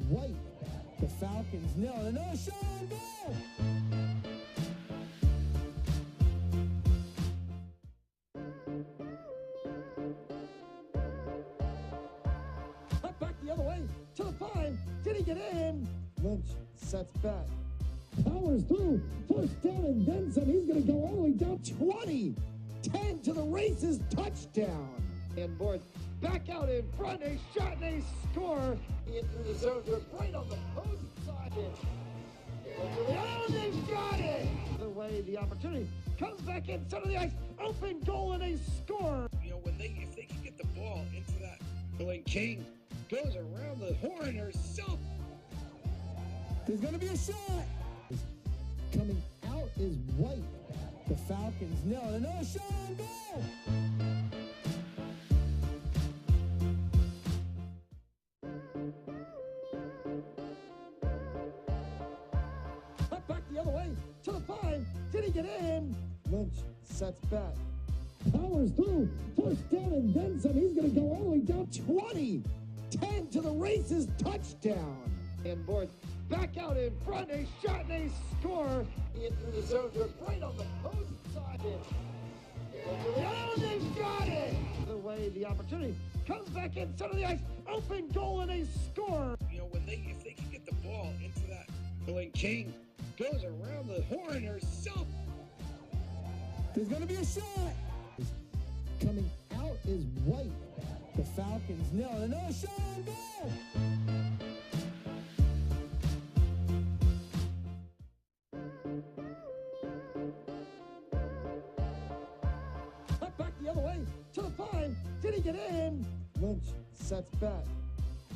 white. The Falcons nil. Another shot on goal. Cut back the other way to the 5. Did he get in? Lynch sets back. Powers through. First down and then some. He's going to go all the way down 20. 10 to the races. Touchdown. And Board back out in front. A shot and a score. Into the zone. They're right on the post side. Oh, they've got it. The way the opportunity. Comes back in center of the ice. Open goal and a score. You know, if they can get the ball into that, when King goes around the horn herself. There's going to be a shot. Coming out is white. The Falcons nil. Another shot on goal. Cut back the other way to the 5. Did he get in? Lynch sets back. Powers through. First down and then some. He's going to go all the way down 20. 10 to the races. Touchdown. And Board back out in front. A shot and a score. Into the zone. They're right on the post side. Oh, they've got it. The way the opportunity. Comes back in center of the ice. Open goal and a score. You know, if they can get the ball into that, when King goes around the horn herself. There's going to be a shot. Coming out is white. The Falcons nil. Another shot on goal. Cut back the other way to the 5. Did he get in? Lynch sets back.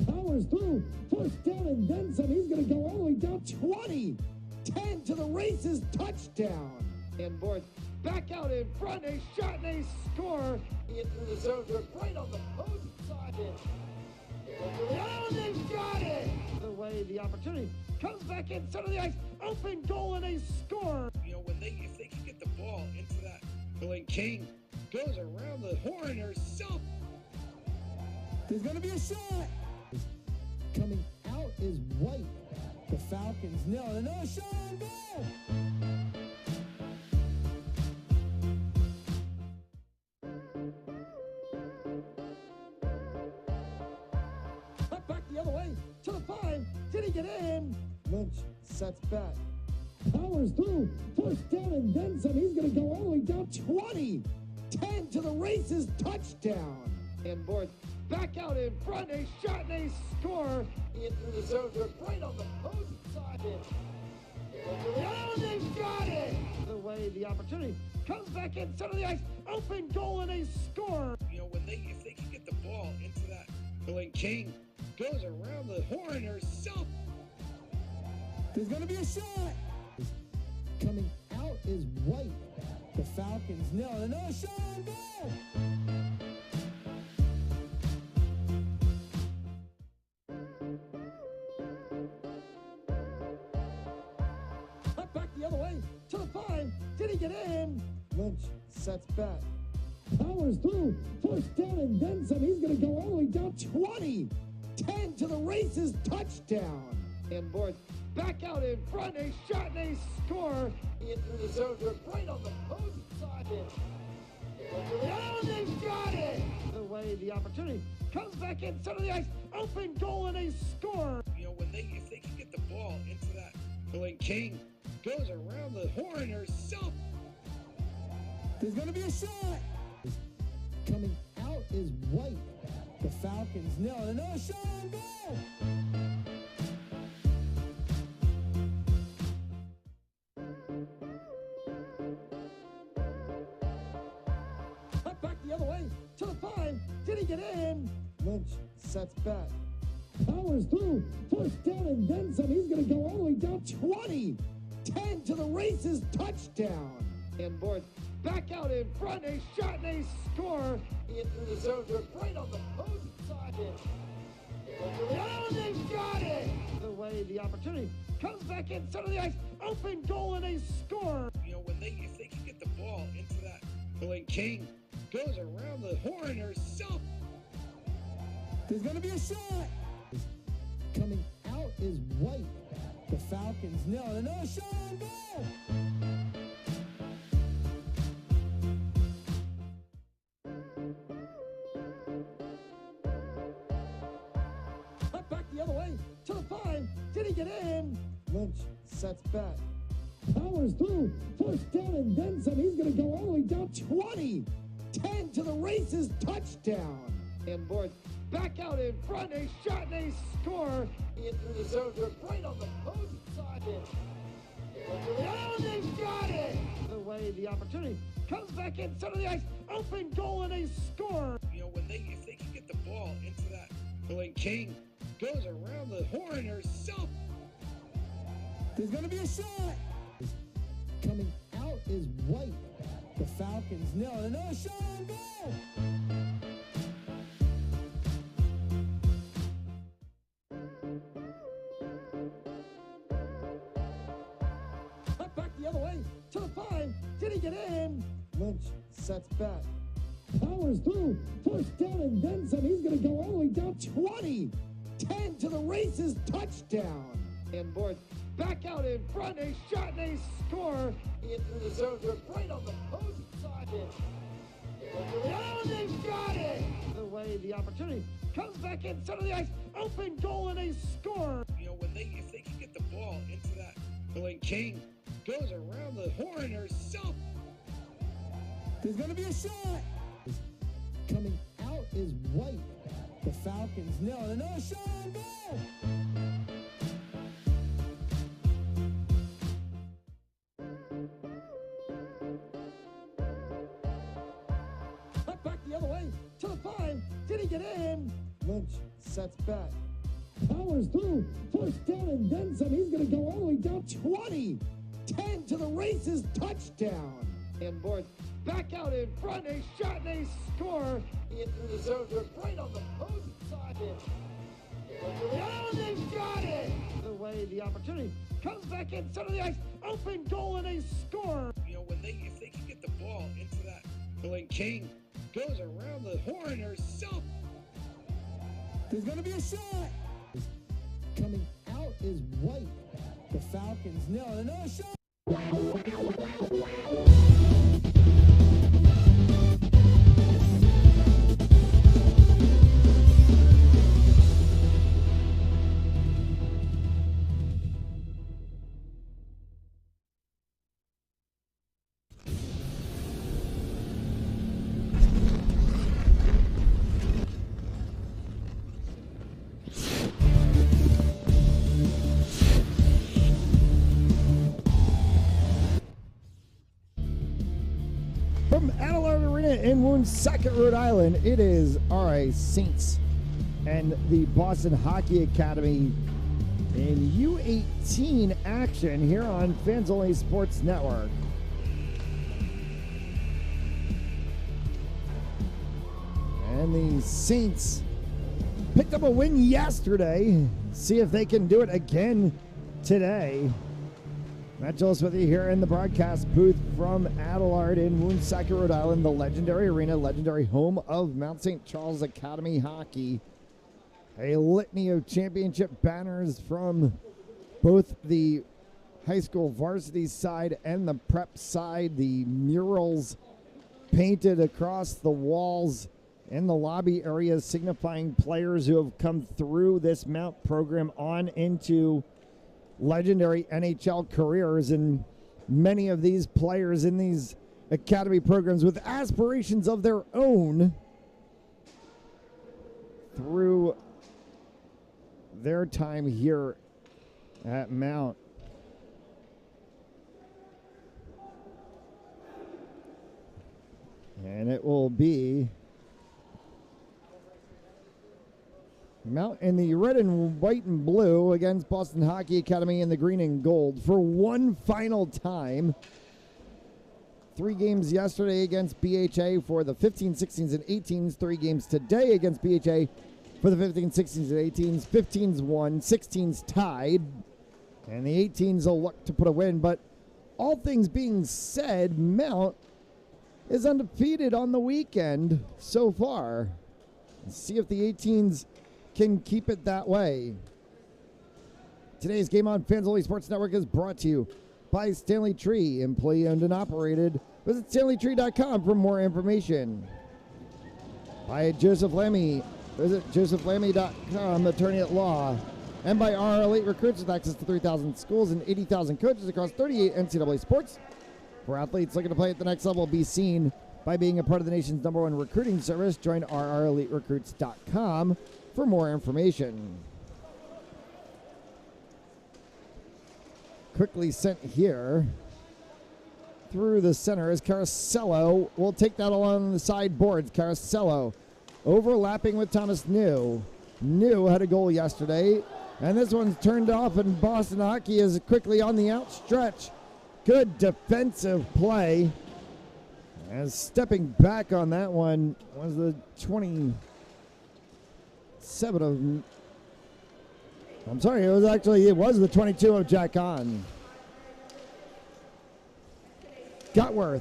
Powers through. First down and then some. He's going to go all the way down 20. 10 to the races. Touchdown. And Board back out in front. A shot and a score. Into the zone. They're right on the post side. Oh, they've got it. The way the opportunity. Comes back in center of the ice. Open goal and a score. You know, if they can get the ball into that, when King goes around the horn herself. There's going to be a shot. Coming out is white. The Falcons nil. Another shot on goal. Cut back the other way to the 5. Did he get in? Lynch sets back. Powers through. First down and then some. He's going to go all the way down 20. 10 to the races. Touchdown. And Board back out in front. A shot and a score. Into the zone. They're right on the post side. Oh, they've got it. The way the opportunity. Comes back in center of the ice. Open goal and a score. You know, if they can get the ball into that, when King goes around the horn herself. There's going to be a shot. Coming out is white. The Falcons nil. Another shot on goal. Cut back the other way to the 5. Did he get in? Lynch sets back. Powers through. First down and then some. He's going to go all the way down 20. 10 to the races. Touchdown. And Board back out in front. A shot and a score. Into the zone. They're right on the post side. Oh, they've got it. The way the opportunity. Comes back in center of the ice. Open goal and a score. You know, if they can get the ball into that, when King goes around the horn herself. There's going to be a shot. Coming out is white. The Falcons nil. Another shot on goal. Cut back the other way to the 5. Did he get in? Lynch sets back. Powers through. First down and then some. He's going to go all the way down 20. 10 to the races. Touchdown. And Board back out in front. A shot and a score. Into the zone. They're right on the post side. Oh, they've got it. The way the opportunity. Comes back in center of the ice. Open goal and a score. You know, if they can get the ball into that, when King goes around the horn herself. There's going to be a shot. Coming out Falcons nil. Another shot on goal. Cut back the other way to the 5. Did he get in? Lynch sets back. Powers through. First down and then some. He's going to go all the way down 20. 10 to the races. Touchdown. And boards back out in front. A shot and a score. In through the zone. They're right on the post side. Oh, they got it! The way the opportunity comes back in center of the ice. Open goal and a score. You know, if they can get the ball into that, Billy King goes around the horn herself. There's going to be a shot. Coming out is White. The Falcons nil. Another shot on goal. Cut back the other way to the 5. Did he get in? Lynch sets back. Powers through. First down and then some. He's going to go all the way down 20. 10 to the races. Touchdown. And boards back out in front. A shot and a score. In through the zone. They're right on the post side. Oh, they got it! The way the opportunity comes back in center of the ice. Open goal and a score. You know, if they can get the ball into that, Billy King goes around the horn herself. There's going to be a shot. Coming out is White. The Falcons nil. Another shot on goal. Cut back the other way to the 5. Did he get in? Lynch sets back. Powers through. First down and then some. He's going to go all the way down 20. 10 to the races. Touchdown. And boards back out in front. A shot and a score. In through the zone. They're right on the post side. Oh, they got it! The way the opportunity comes back in center of the ice. Open goal and a score. You know, if they can get the ball into that, Billy King goes around the horn herself. There's going to be a shot. Coming out is White. The Falcons nil. Another shot. From Adelaide Arena in Woonsocket, Rhode Island, it is RA Saints and the Boston Hockey Academy in U18 action here on Fans Only Sports Network. And the Saints picked up a win yesterday. See if they can do it again today. Matt Gillis with you here in the broadcast booth from Adelaide in Woonsocket, Rhode Island, the legendary arena, legendary home of Mount St. Charles Academy Hockey. A litany of championship banners from both the high school varsity side and the prep side. The murals painted across the walls in the lobby areas signifying players who have come through this Mount program on into legendary NHL careers, and many of these players in these academy programs with aspirations of their own through their time here at Mount. And it will be Mount in the red and white and blue against Boston Hockey Academy in the green and gold for one final time. 3 games yesterday against BHA for the 15s, 16s, and 18s. 3 games today against BHA for the 15s, 16s, and 18s. 15s won, 16s tied, and the 18s will look to put a win. But all things being said, Mount is undefeated on the weekend so far. Let's see if the 18s can keep it that way. Today's game on Fans Only Sports Network is brought to you by Stanley Tree, employee owned and operated. Visit StanleyTree.com for more information. By Joseph Lammy. Visit JosephLammy.com, attorney at law. And by our elite recruits with access to 3,000 schools and 80,000 coaches across 38 NCAA sports. For athletes looking to play at the next level, be seen by being a part of the nation's #1 recruiting service. Join RREliteRecruits.com for more information. Quickly sent here through the center is Caracello. We'll take that along the sideboards. Caracello overlapping with Thomas New. New had a goal yesterday, and this one's turned off, and Boston Hockey is quickly on the outstretch. Good defensive play. As stepping back on that one was the 27 of... I'm sorry, it was the 22 of Jack Hahn. Gutworth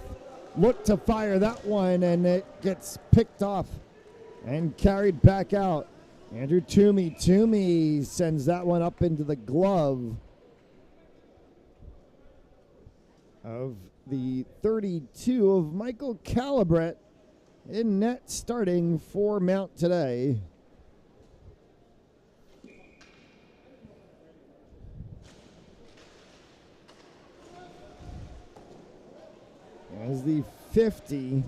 looked to fire that one, and it gets picked off and carried back out. Andrew Toomey sends that one up into the glove of the 32 of Michael Calibret in net, starting for Mount today. As the 50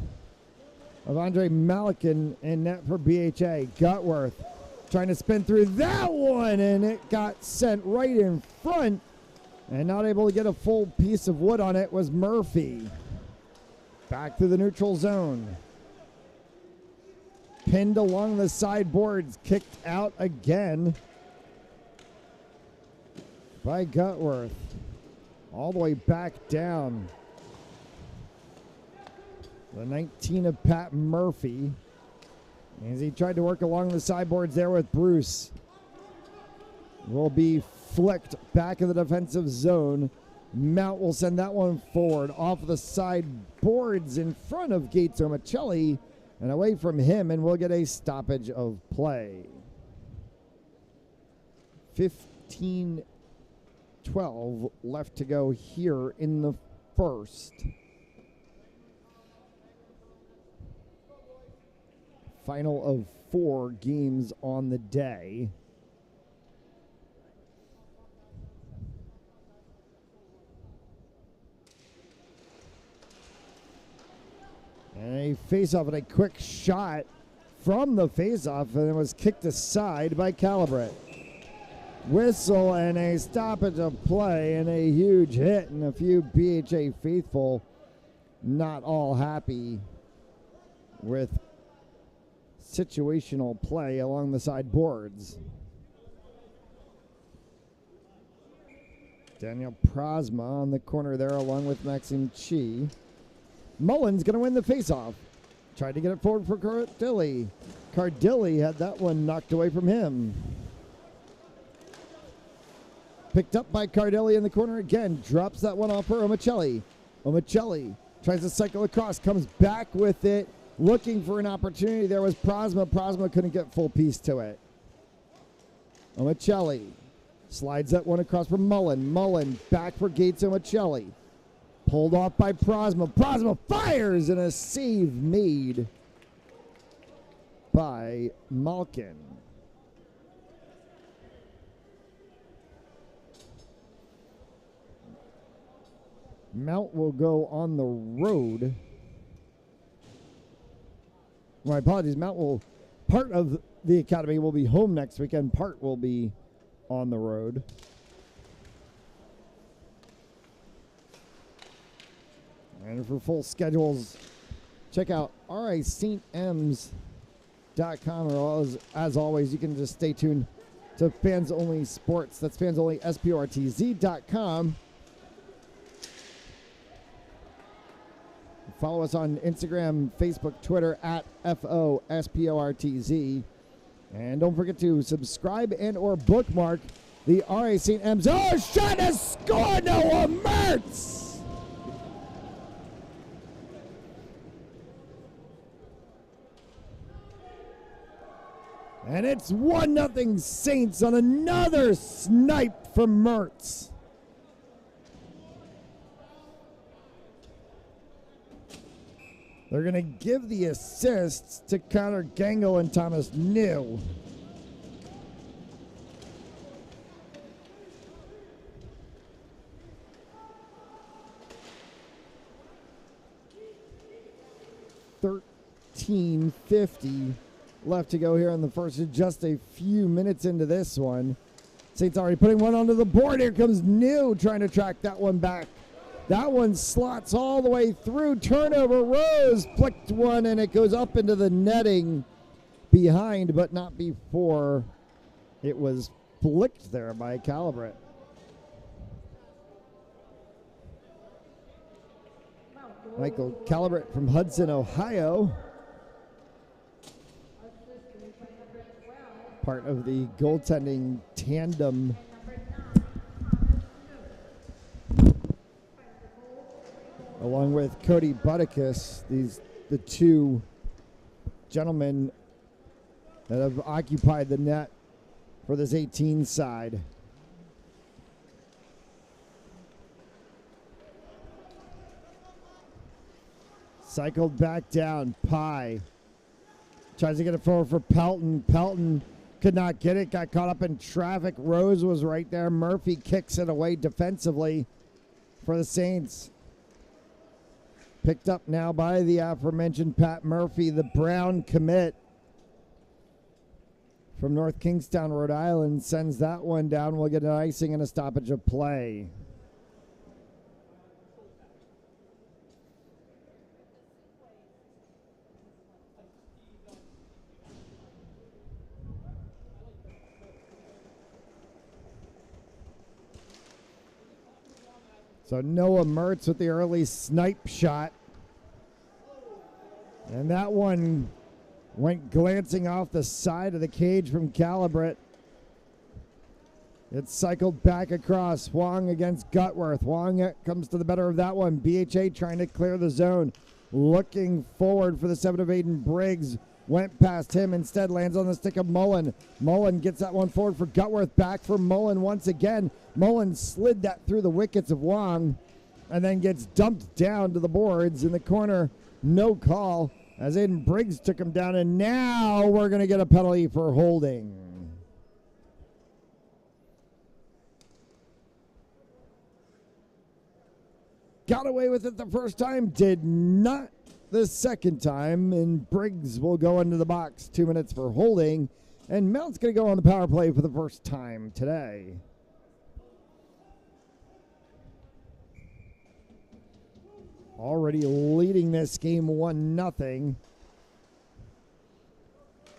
of Andre Malikin in net for BHA. Gutworth trying to spin through that one, and it got sent right in front, and not able to get a full piece of wood on it was Murphy. Back through the neutral zone. Pinned along the sideboards, kicked out again by Gutworth. All the way back down. The 19 of Pat Murphy. As he tried to work along the sideboards there with Bruce. Will be flicked back in the defensive zone. Mount will send that one forward off the sideboards in front of Gates Omicelli and away from him, and we'll get a stoppage of play. 15-12 left to go here in the first. Final of 4 games on the day. And a face-off and a quick shot from the face-off, and it was kicked aside by Calibret. Whistle and a stoppage of play and a huge hit, and a few BHA faithful not all happy with situational play along the sideboards. Daniel Prosma on the corner there along with Maxime Chi. Mullen's going to win the faceoff. Tried to get it forward for Cardilli. Cardilli had that one knocked away from him. Picked up by Cardilli in the corner again. Drops that one off for Omicelli. Omicelli tries to cycle across. Comes back with it. Looking for an opportunity. There was Prosma. Prosma couldn't get full piece to it. Omicelli slides that one across for Mullen. Mullen back for Gates Omicelli. Pulled off by Prosma. Prosma fires, and a save made by Malkin. Mount will go on the road. My apologies. Mount will, part of the academy will be home next weekend. Part will be on the road. And for full schedules, check out ristm's.com. Or as always, you can just stay tuned to Fans Only Sports. That's Fans Only sportz.com. Follow us on Instagram, Facebook, Twitter at FOSPORTZ. And don't forget to subscribe and or bookmark the RA St. M's. Oh, shot to score, Noah Mertz! And it's 1-0 Saints on another snipe from Mertz. They're going to give the assists to Connor Gangle and Thomas New. $13.50 left to go here in the first. Just a few minutes into this one. Saints already putting one onto the board. Here comes New trying to track that one back. That one slots all the way through. Turnover. Rose flicked one, and it goes up into the netting behind, but not before it was flicked there by Calibret. Michael Calibret from Hudson, Ohio. Part of the goaltending tandem. Along with Cody Butticus, the two gentlemen that have occupied the net for this 18 side. Cycled back down. Pye tries to get it forward for Pelton. Pelton could not get it. Got caught up in traffic. Rose was right there. Murphy kicks it away defensively for the Saints. Picked up now by the aforementioned Pat Murphy, the Brown commit from North Kingstown, Rhode Island, sends that one down. We'll get an icing and a stoppage of play. So Noah Mertz with the early snipe shot. And that one went glancing off the side of the cage from Calibret. It cycled back across. Huang against Gutworth. Huang comes to the better of that one. BHA trying to clear the zone. Looking forward for the 7 of Aiden Briggs. Went past him. Instead lands on the stick of Mullen. Mullen gets that one forward for Gutworth. Back for Mullen once again. Mullen slid that through the wickets of Huang and then gets dumped down to the boards in the corner. No call as Aiden Briggs took him down, and now we're going to get a penalty for holding. Got away with it the first time, did not the second time, and Briggs will go into the box. 2 minutes for holding, and Mount's going to go on the power play for the first time today. Already leading this game 1-0.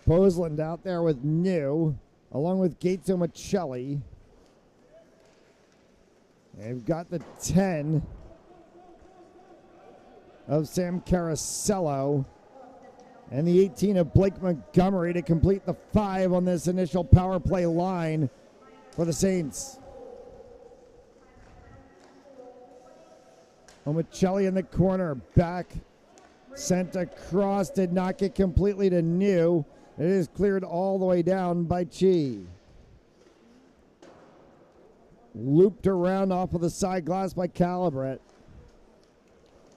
Boseland out there with New, along with Gates Omicelli. They've got the 10 of Sam Carasello and the 18 of Blake Montgomery to complete the 5 on this initial power play line for the Saints. Omicelli in the corner, back, sent across, did not get completely to New. It is cleared all the way down by Chi. Looped around off of the side glass by Calibret.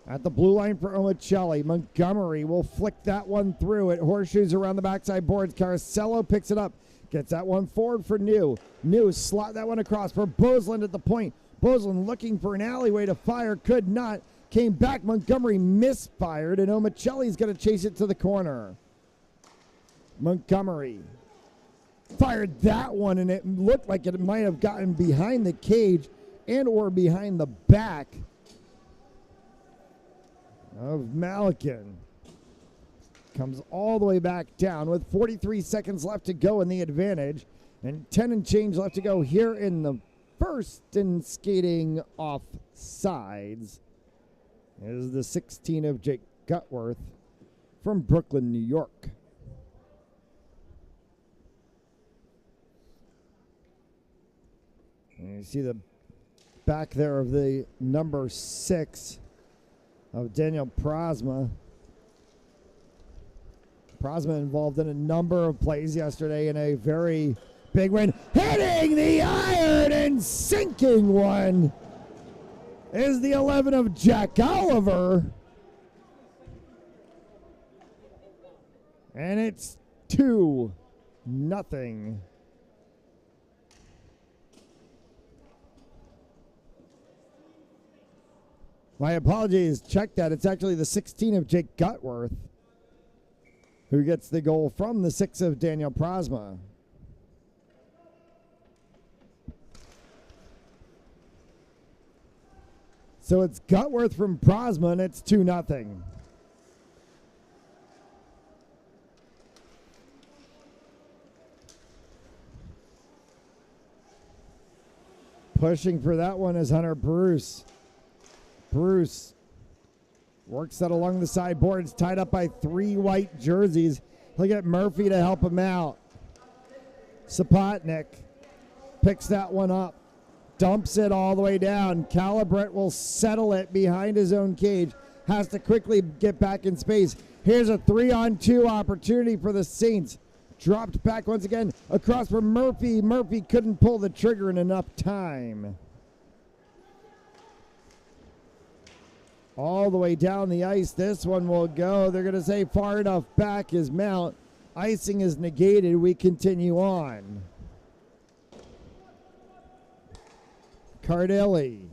At the blue line for Omicelli, Montgomery will flick that one through. It horseshoes around the backside boards. Carasello picks it up, gets that one forward for New. New slot that one across for Boseland at the point. Boseland looking for an alleyway to fire, could not. Came back, Montgomery misfired, and Omicelli's going to chase it to the corner. Montgomery fired that one, and it looked like it might have gotten behind the cage and or behind the back of Malikin. Comes all the way back down with 43 seconds left to go in the advantage, and 10 and change left to go here in the first, and skating off sides is the 16 of Jake Gutworth from Brooklyn, New York. And you see the back there of the number 6 of Daniel Prosma. Prosma involved in a number of plays yesterday in a very big win. Hitting the iron and sinking one is the 11 of Jack Oliver. And it's 2-0. My apologies, check that. It's actually the 16 of Jake Gutworth who gets the goal from the 6 of Daniel Prosma. So it's Gutworth from Prosma, and it's 2-0. Pushing for that one is Hunter Bruce. Bruce works that along the sideboards, tied up by 3 white jerseys. He'll get Murphy to help him out. Sapotnik picks that one up, dumps it all the way down. Calibret will settle it behind his own cage. Has to quickly get back in space. Here's a 3-on-2 opportunity for the Saints. Dropped back once again across from Murphy. Murphy couldn't pull the trigger in enough time. All the way down the ice, this one will go. They're going to say far enough back is Mount. Icing is negated. We continue on. Cardilli.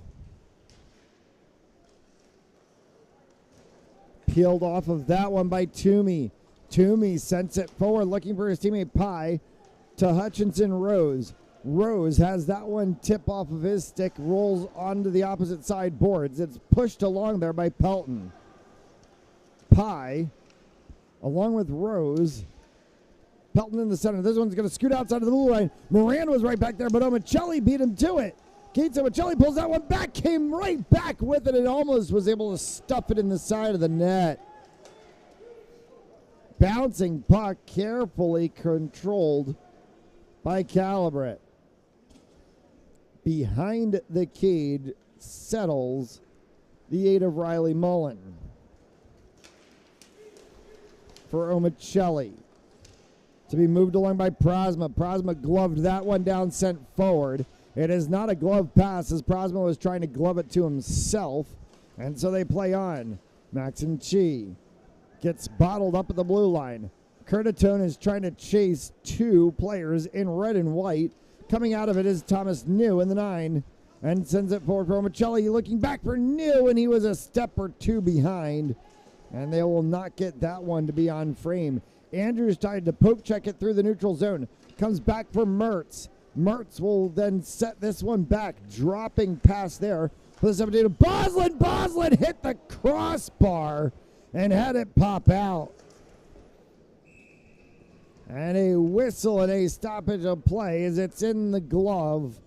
Peeled off of that one by Toomey. Toomey sends it forward, looking for his teammate Pye to Hutchinson Rose. Rose has that one tip off of his stick, rolls onto the opposite side boards. It's pushed along there by Pelton. Pye, along with Rose. Pelton in the center. This one's going to scoot outside of the blue line. Moran was right back there, but Omicelli beat him to it. Keats Omicelli pulls that one back, came right back with it, and almost was able to stuff it in the side of the net. Bouncing puck, carefully controlled by Calibret. Behind the cage settles the 8 of Riley Mullen. For Omicelli. To be moved along by Prosma. Prosma gloved that one down, sent forward. It is not a glove pass as Prosma was trying to glove it to himself. And so they play on. Maxim Chi gets bottled up at the blue line. Curtatone is trying to chase 2 players in red and white. Coming out of it is Thomas New in the 9 and sends it forward for Omicelli. Looking back for New, and he was a step or 2 behind. And they will not get that one to be on frame. Andrews tried to poke check it through the neutral zone. Comes back for Mertz. Mertz will then set this one back, dropping past there. For the 17 of Boslin. Boslin hit the crossbar and had it pop out. And a whistle and a stoppage of play as it's in the glove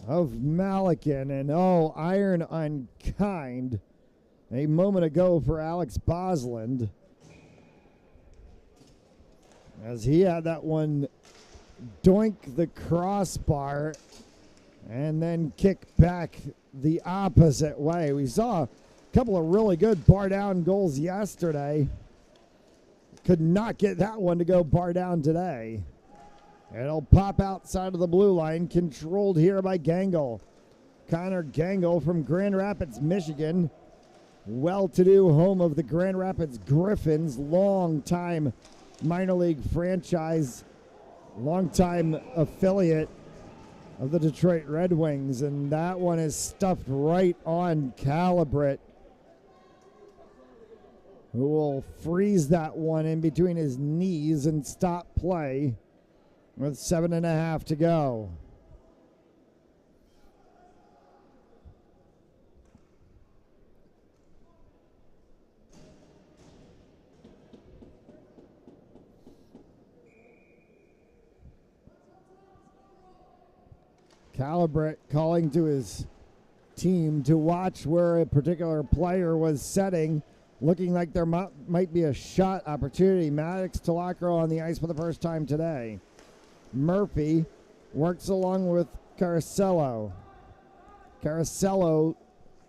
of Malikin. And oh, iron unkind a moment ago for Alex Bosland, as he had that one doink the crossbar and then kick back the opposite way. We saw a couple of really good bar down goals yesterday. Could not get that one to go bar down today. It'll pop outside of the blue line, controlled here by Gangle. Connor Gangle from Grand Rapids, Michigan. Well-to-do home of the Grand Rapids Griffins, long-time minor league franchise, long-time affiliate of the Detroit Red Wings, and that one is stuffed right on Calibret, who will freeze that one in between his knees and stop play with 7.5 to go. Calibret calling to his team to watch where a particular player was setting, looking like there might be a shot opportunity. Maddox Talacro on the ice for the first time today. Murphy works along with Caracello. Caracello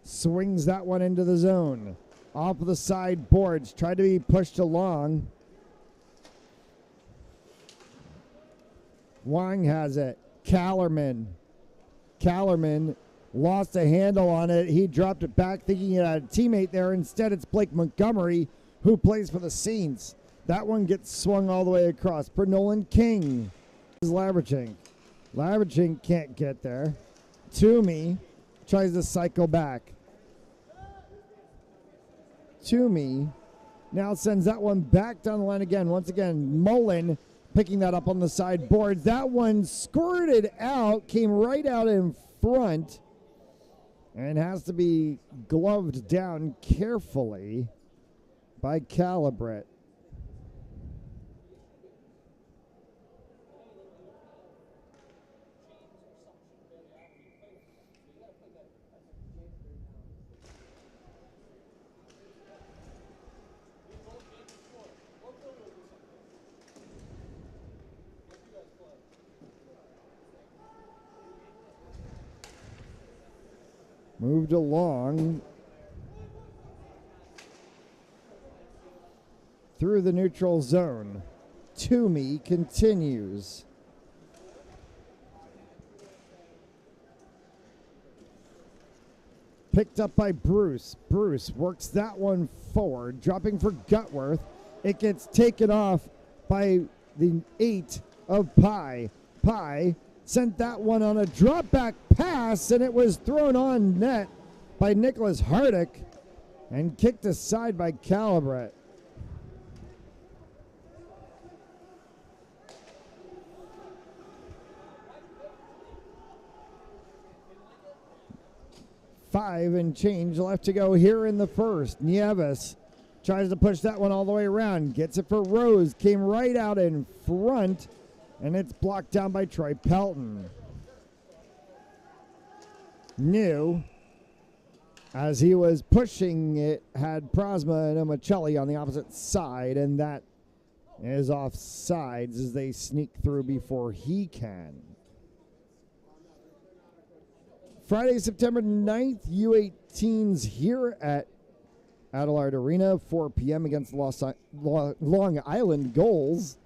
swings that one into the zone. Off of the side boards, tried to be pushed along Wang has it. Callerman lost a handle on it. He dropped it back thinking it had a teammate there. Instead, it's Blake Montgomery who plays for the Saints. That one gets swung all the way across. For Nolan King is Laberchink. Laberchink can't get there. Toomey tries to cycle back. Toomey now sends that one back down the line again. Once again, Mullen picking that up on the sideboard. That one squirted out, came right out in front, and has to be gloved down carefully by Calibret. Moved along through the neutral zone. Toomey continues. Picked up by Bruce. Bruce works that one forward, dropping for Gutworth. It gets taken off by the 8 of Pye. Pye sent that one on a drop back pass, and it was thrown on net by Nicholas Hardick and kicked aside by Calibret. Five and change left to go here in the first. Nieves tries to push that one all the way around. Gets it for Rose. Came right out in front, and it's blocked down by Troy Pelton. New, as he was pushing it, had Prosma and Omicelli on the opposite side, and that is off sides as they sneak through before he can. Friday, September 9th, U18s here at Adelard Arena, 4 p.m. against Long Island Goals.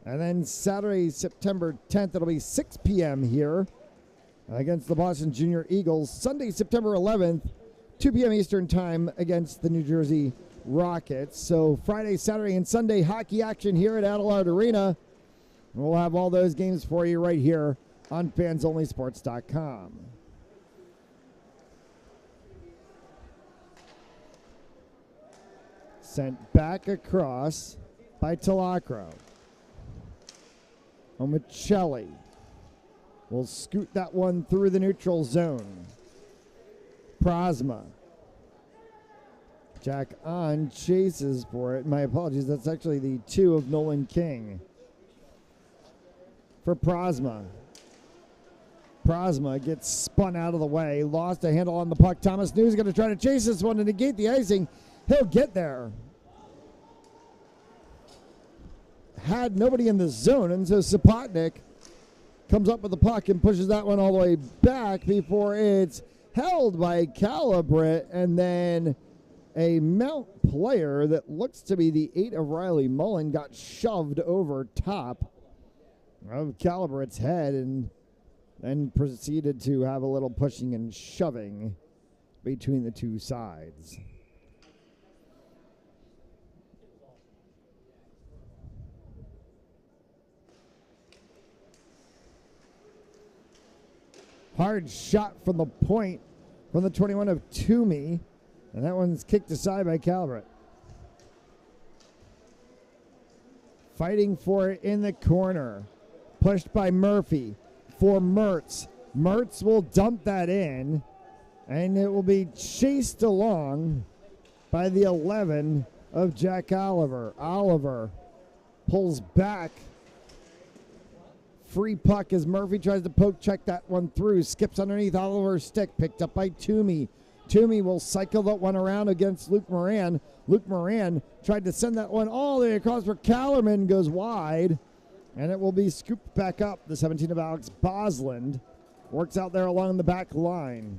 And then Saturday, September 10th, it'll be 6 p.m. here against the Boston Junior Eagles. Sunday, September 11th, 2 p.m. Eastern Time against the New Jersey Rockets. So Friday, Saturday, and Sunday hockey action here at Adelard Arena. We'll have all those games for you right here on fansonlysports.com. Sent back across by Talacro. Omicelli will scoot that one through the neutral zone. Prosma. Jack on chases for it. My apologies, that's actually the 2 of Nolan King. For Prosma. Prosma gets spun out of the way. Lost a handle on the puck. Thomas New is going to try to chase this one to negate the icing. He'll get there. Had nobody in the zone, and so Sapotnik comes up with the puck and pushes that one all the way back before it's held by Calibret, and then a Mount player that looks to be the 8 of Riley Mullen got shoved over top of Calibret's head and then proceeded to have a little pushing and shoving between the two sides. Hard shot from the point from the 21 of Toomey, and that one's kicked aside by Calibret. Fighting for it in the corner. Pushed by Murphy for Mertz. Mertz will dump that in, and it will be chased along by the 11 of Jack Oliver. Oliver pulls back. Free puck as Murphy tries to poke check that one through. Skips underneath Oliver's stick. Picked up by Toomey. Toomey will cycle that one around against Luke Moran. Luke Moran tried to send that one all the way across for Callerman. Goes wide. And it will be scooped back up. The 17 of Alex Bosland works out there along the back line.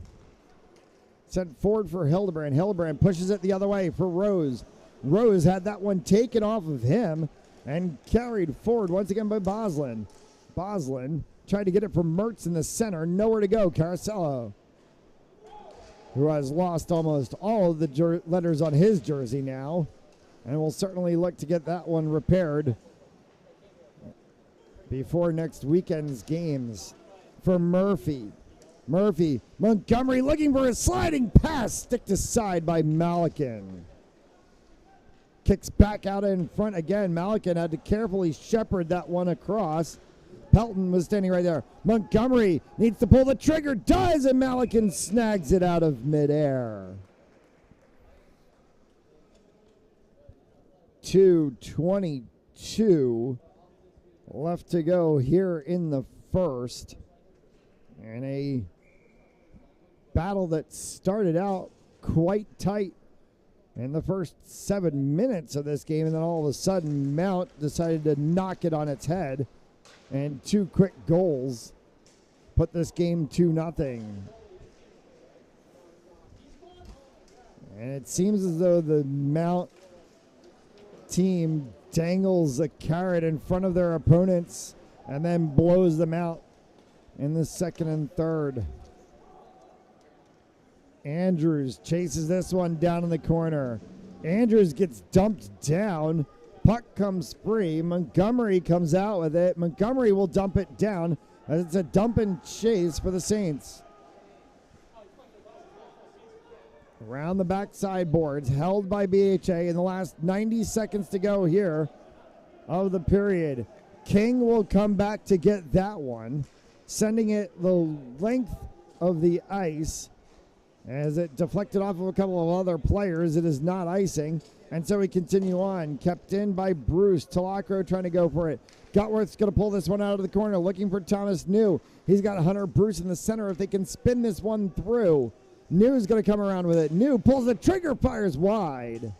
Sent forward for Hildebrand. Hildebrand pushes it the other way for Rose. Rose had that one taken off of him. and carried forward once again by Boslin. Boslin tried to get it from Mertz in the center. Nowhere to go. Carasello, who has lost almost all of the letters on his jersey now, and will certainly look to get that one repaired before next weekend's games. For Murphy. Montgomery looking for a sliding pass. Sticked aside by Malakin. Kicks back out in front again. Malakin had to carefully shepherd that one across. Pelton was standing right there. Montgomery needs to pull the trigger. Does, and Malakin snags it out of midair. 2:22 left to go here in the first. And a battle that started out quite tight in the first 7 minutes of this game, and then all of a sudden Mount decided to knock it on its head, and 2 quick goals put this game 2-0. And it seems as though the Mount team dangles a carrot in front of their opponents and then blows them out in the second and third. Andrews chases this one down in the corner. Andrews gets dumped down. Puck comes free. Montgomery comes out with it. Montgomery will dump it down as it's a dump and chase for the Saints. Around the backside boards, held by BHA in the last 90 seconds to go here of the period. King will come back to get that one, sending it the length of the ice as it deflected off of a couple of other players. It is not icing, and so we continue on. Kept in by Bruce. Talacro trying to go for it. Gutworth's going to pull this one out of the corner, looking for Thomas New. He's got Hunter Bruce in the center. If they can spin this one through, New's going to come around with it. New pulls the trigger, fires wide,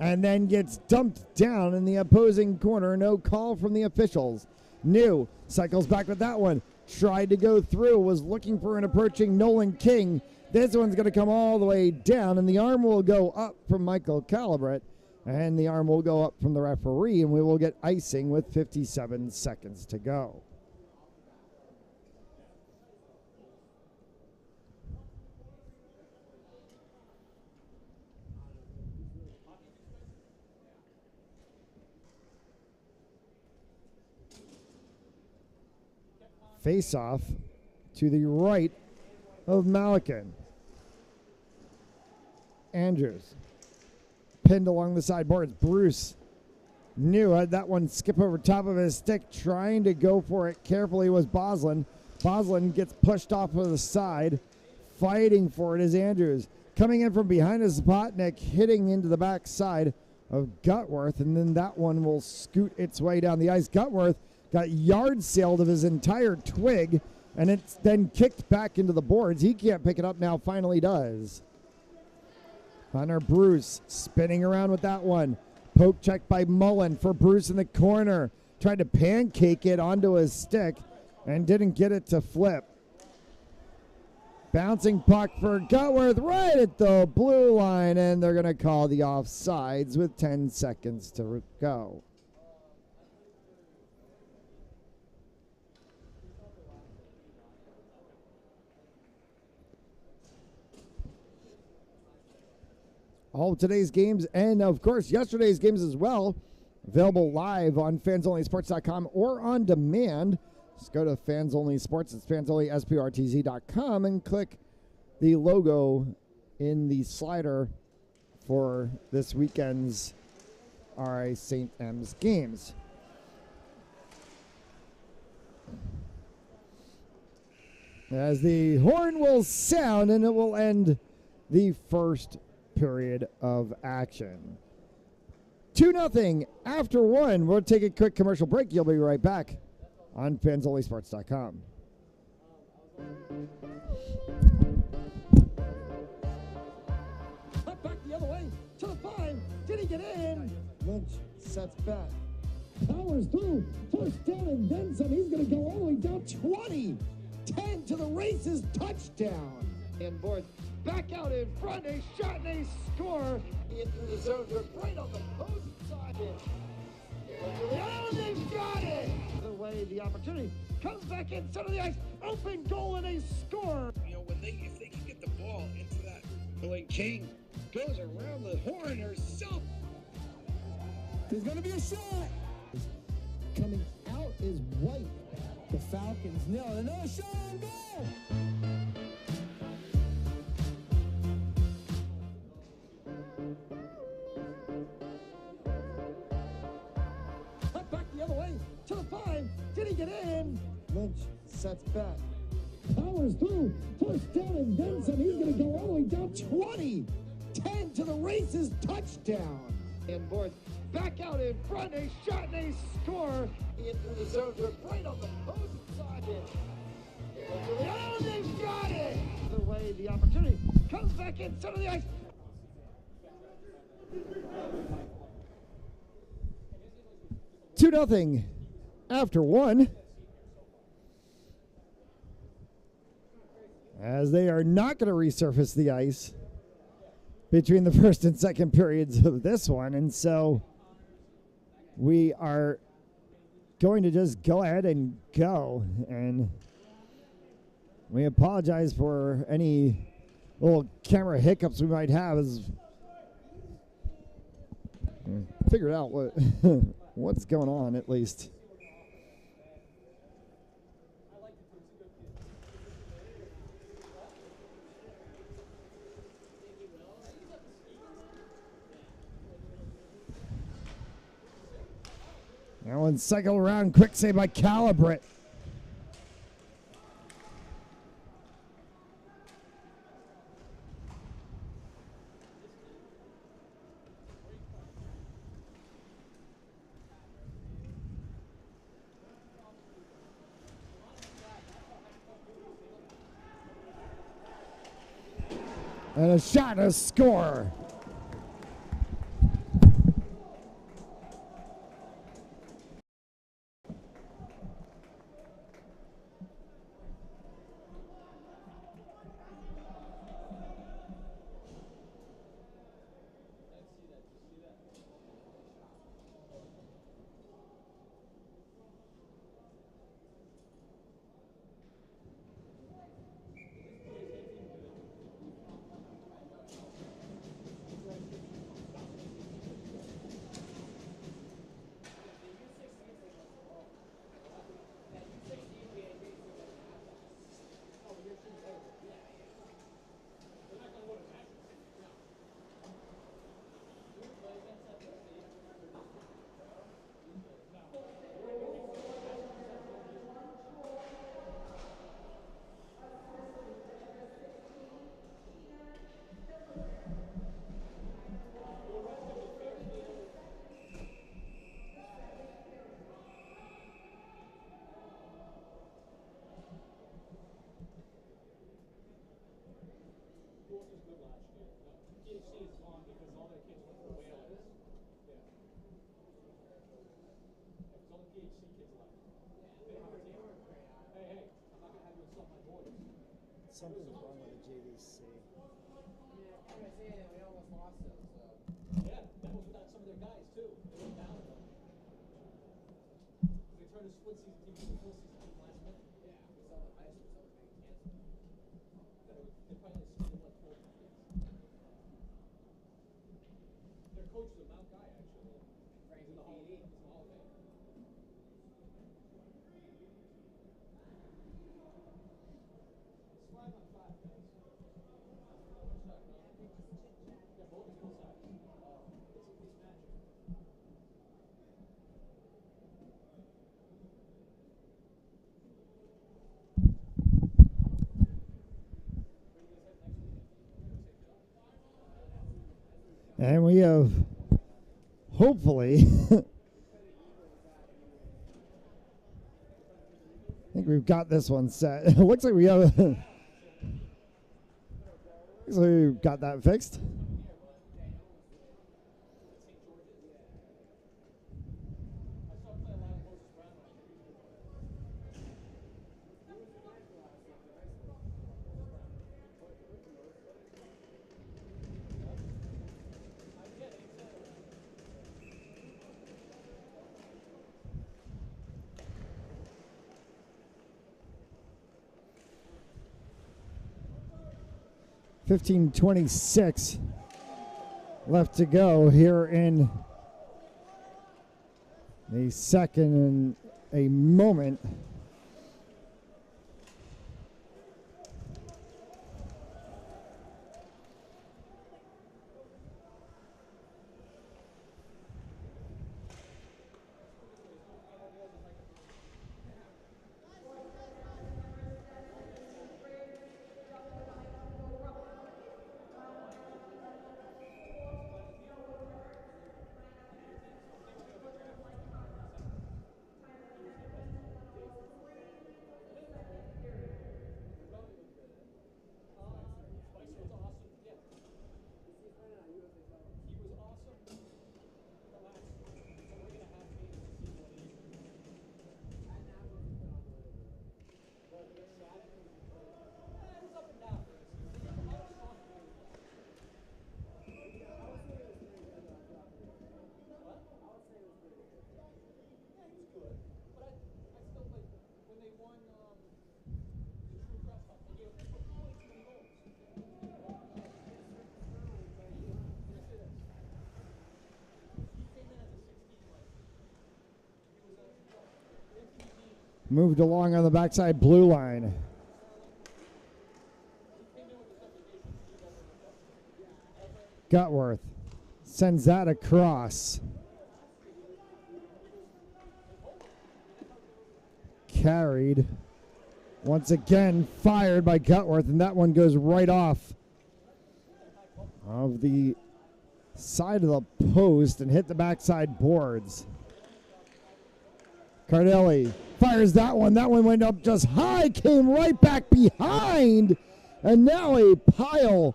and then gets dumped down in the opposing corner. No call from the officials. New cycles back with that one. Tried to go through, was looking for an approaching Nolan King. This one's going to come all the way down, and the arm will go up from Michael Calibret, and the arm will go up from the referee, and we will get icing with 57 seconds to go. Face off to the right of Malakin. Andrews pinned along the sideboards. Bruce New had that one skip over top of his stick. Trying to go for it carefully was Boslin. Boslin gets pushed off of the side. Fighting for it is Andrews. Coming in from behind is Zapotnik, hitting into the back side of Gutworth, and then that one will scoot its way down the ice. Gutworth got yard sailed of his entire twig, and it's then kicked back into the boards. He can't pick it up now, finally does. Hunter Bruce spinning around with that one. Poke check by Mullen for Bruce in the corner. Tried to pancake it onto his stick and didn't get it to flip. Bouncing puck for Gutworth right at the blue line, and they're going to call the offsides with 10 seconds to go. All of today's games, and of course yesterday's games as well, available live on fansonlysports.com or on demand. Just go to Fans Only Sports. It's fansonlysportz.com and click the logo in the slider for this weekend's RA St. M's games. As the horn will sound, and it will end the first period of action. 2-0 after one. We'll take a quick commercial break. You'll be right back on fansonlysports.com. Cut back the other way to the 5. Did he get in? Lynch sets back. Powers through. First down and then some. He's going to go all the way down 20. 10 to the races. Touchdown. And board back out in front. A shot and a score. Into the zone. They're right on the post side. Oh, they've got it! The way the opportunity comes back in center of the ice, open goal, and they score. You know, if they can get the ball into that, like King goes around the horn herself. There's going to be a shot. Coming out is White. The Falcons nail it. Another shot on goal. Up back the other way to the 5. Did he get in? Lynch sets back. Powers through. First down and then some. He's going to go all the way down 20. 10 to the races. Touchdown. And boards back out in front. A shot and a score. In through the zone. They're right on the opposing side. Oh, they've got it. The way the opportunity comes back in center of the ice. Two nothing after one. As they are not going to resurface the ice between the first and second periods of this one. And so we are going to just go ahead and go. And we apologize for any little camera hiccups we might have as figured out what what's going on at least. That one cycle around, quick save by Calibret. And a shot, a score. Something's wrong with the JVC. We almost lost them, so. Yeah, that was without some of their guys, too. They went down though. They turned a split season team into a full season team last minute. Yeah, we saw the high school, some of them being canceled. They probably split like 4 games. Their coach is a Mount guy, actually. He's in the Hall of Fame. It's 5 on 5, guys. And we have, hopefully, I think we've got this one set. It looks like we have, looks like we've got that fixed. 15:26 left to go here in the second and a moment. Moved along on the backside blue line. Gutworth sends that across. Carried. Once again, fired by Gutworth, and that one goes right off of the side of the post and hit the backside boards. Cardelli fires that one. That one went up just high, came right back behind, and now a pile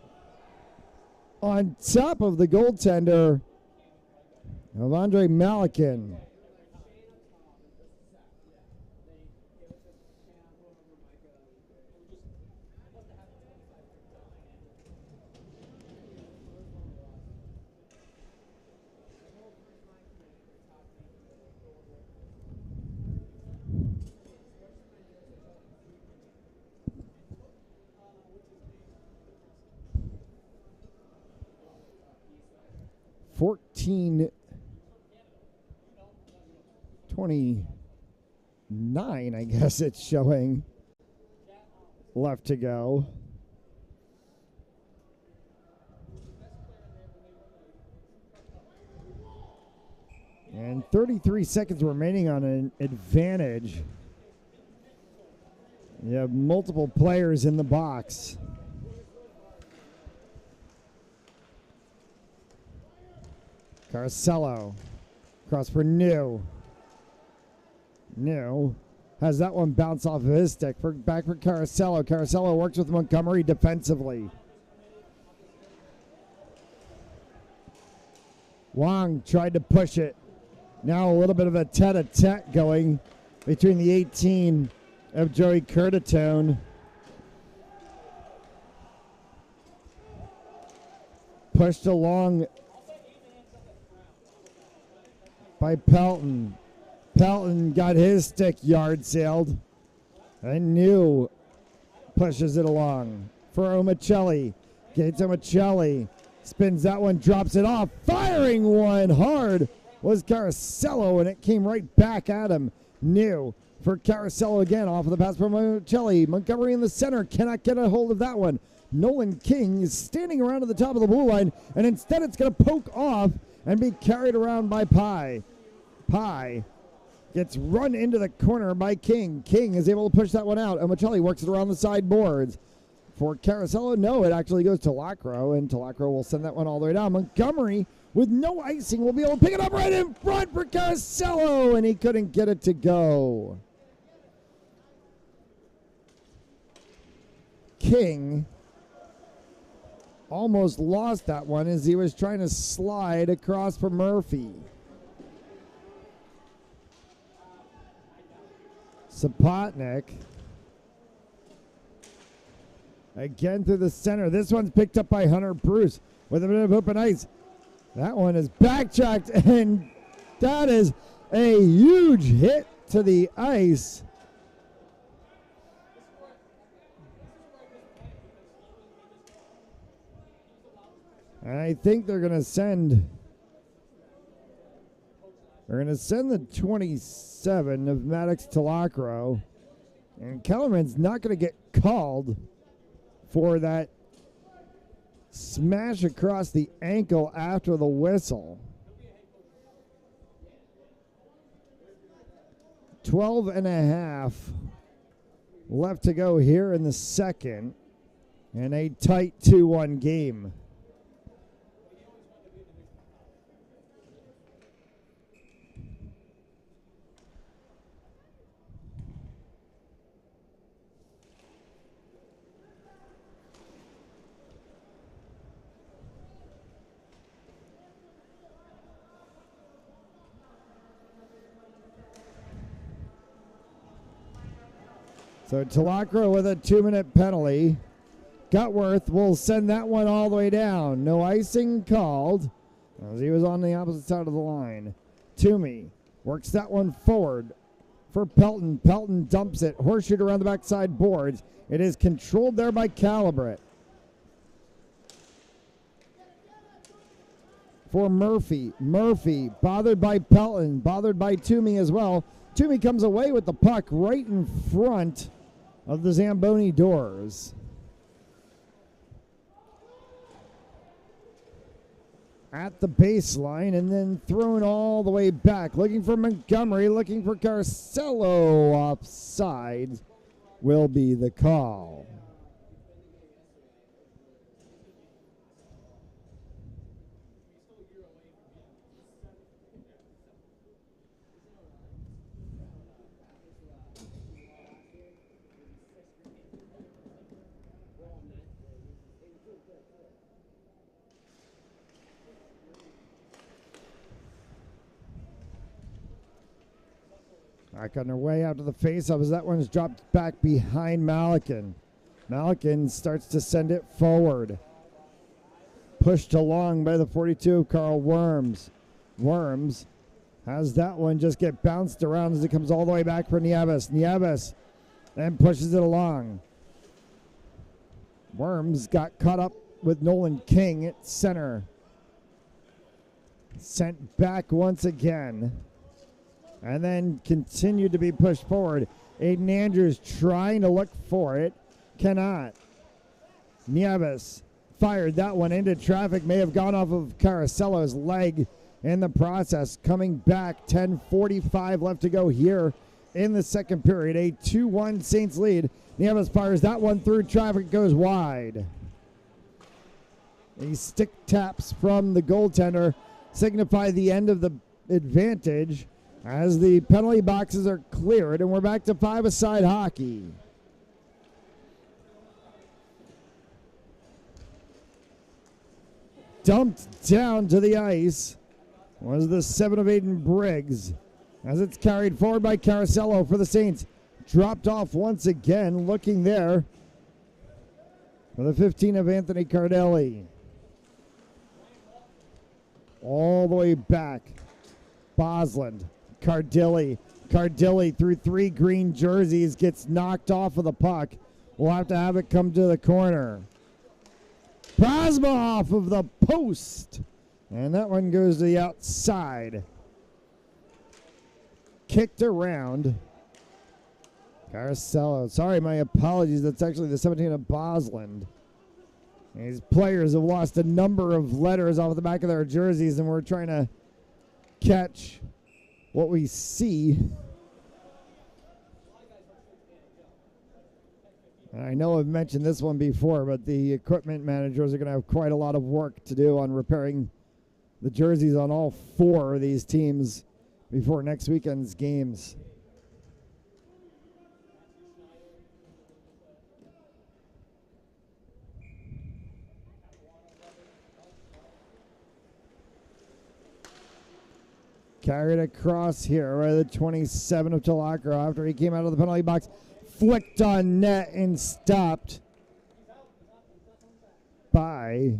on top of the goaltender of Andre Malikin. $14.29, I guess it's showing, left to go. And 33 seconds remaining on an advantage. You have multiple players in the box. Carcello, cross for New. New has that one bounce off of his stick. Back for Carcello. Carcello works with Montgomery defensively. Wong tried to push it. Now a little bit of a tete-a-tete going between the 18 of Joey Curtatone. Pushed along by Pelton. Pelton got his stick yard sailed. And New pushes it along for Omicelli. Gates Omicelli spins that one, drops it off. Firing one hard was Carcello, and it came right back at him. New for Carcello again, off of the pass from Omicelli. Montgomery in the center cannot get a hold of that one. Nolan King is standing around at the top of the blue line, and instead it's going to poke off and be carried around by Pye. Pye gets run into the corner by King. King is able to push that one out. Omicelli works it around the sideboards. For Carcello, no, it actually goes to Lacro, and Lacro will send that one all the way down. Montgomery, with no icing, will be able to pick it up right in front for Carcello, and he couldn't get it to go. King almost lost that one as he was trying to slide across for Murphy. Sapotnik again through the center. This one's picked up by Hunter Bruce with a bit of open ice. That one is backtracked, and that is a huge hit to the ice. And I think they're going to send... They're going to send the 27 of Maddox Talacro. And Kellerman's not going to get called for that smash across the ankle after the whistle. 12 and a half left to go here in the second. And a tight 2-1 game. So Talacro with a 2-minute penalty. Gutworth will send that one all the way down. No icing called as he was on the opposite side of the line. Toomey works that one forward for Pelton. Pelton dumps it. Horseshoe around the backside boards. It is controlled there by Calibret. For Murphy. Murphy bothered by Pelton. Bothered by Toomey as well. Toomey comes away with the puck right in front of the Zamboni doors. At the baseline and then thrown all the way back. Looking for Montgomery, looking for Carcello. Offside will be the call. Back on their way out to the faceoff as that one's dropped back behind Malikin. Malikin starts to send it forward. Pushed along by the 42 of Carl Worms. Worms has that one just get bounced around as it comes all the way back for Nieves. Nieves then pushes it along. Worms got caught up with Nolan King at center. Sent back once again. And then continued to be pushed forward. Aiden Andrews trying to look for it. Cannot. Nieves fired that one into traffic. May have gone off of Caracello's leg in the process. Coming back. 10:45 left to go here in the second period. A 2-1 Saints lead. Nieves fires that one through traffic. Goes wide. These stick taps from the goaltender signify the end of the advantage as the penalty boxes are cleared, and we're back to five-a-side hockey. Dumped down to the ice was the 7 of Aiden Briggs as it's carried forward by Caracello for the Saints. Dropped off once again, looking there for the 15 of Anthony Cardelli. All the way back, Bosland. Cardilli through 3 green jerseys gets knocked off of the puck. We'll have to have it come to the corner. Prasma off of the post. And that one goes to the outside. Kicked around. Caracello. Sorry, my apologies. That's actually the 17 of Bosland. These players have lost a number of letters off the back of their jerseys, and we're trying to catch what we see. I know I've mentioned this one before, but the equipment managers are going to have quite a lot of work to do on repairing the jerseys on all 4 of these teams before next weekend's games. Carried across here by the 27 of Talacro after he came out of the penalty box. Flicked on net and stopped by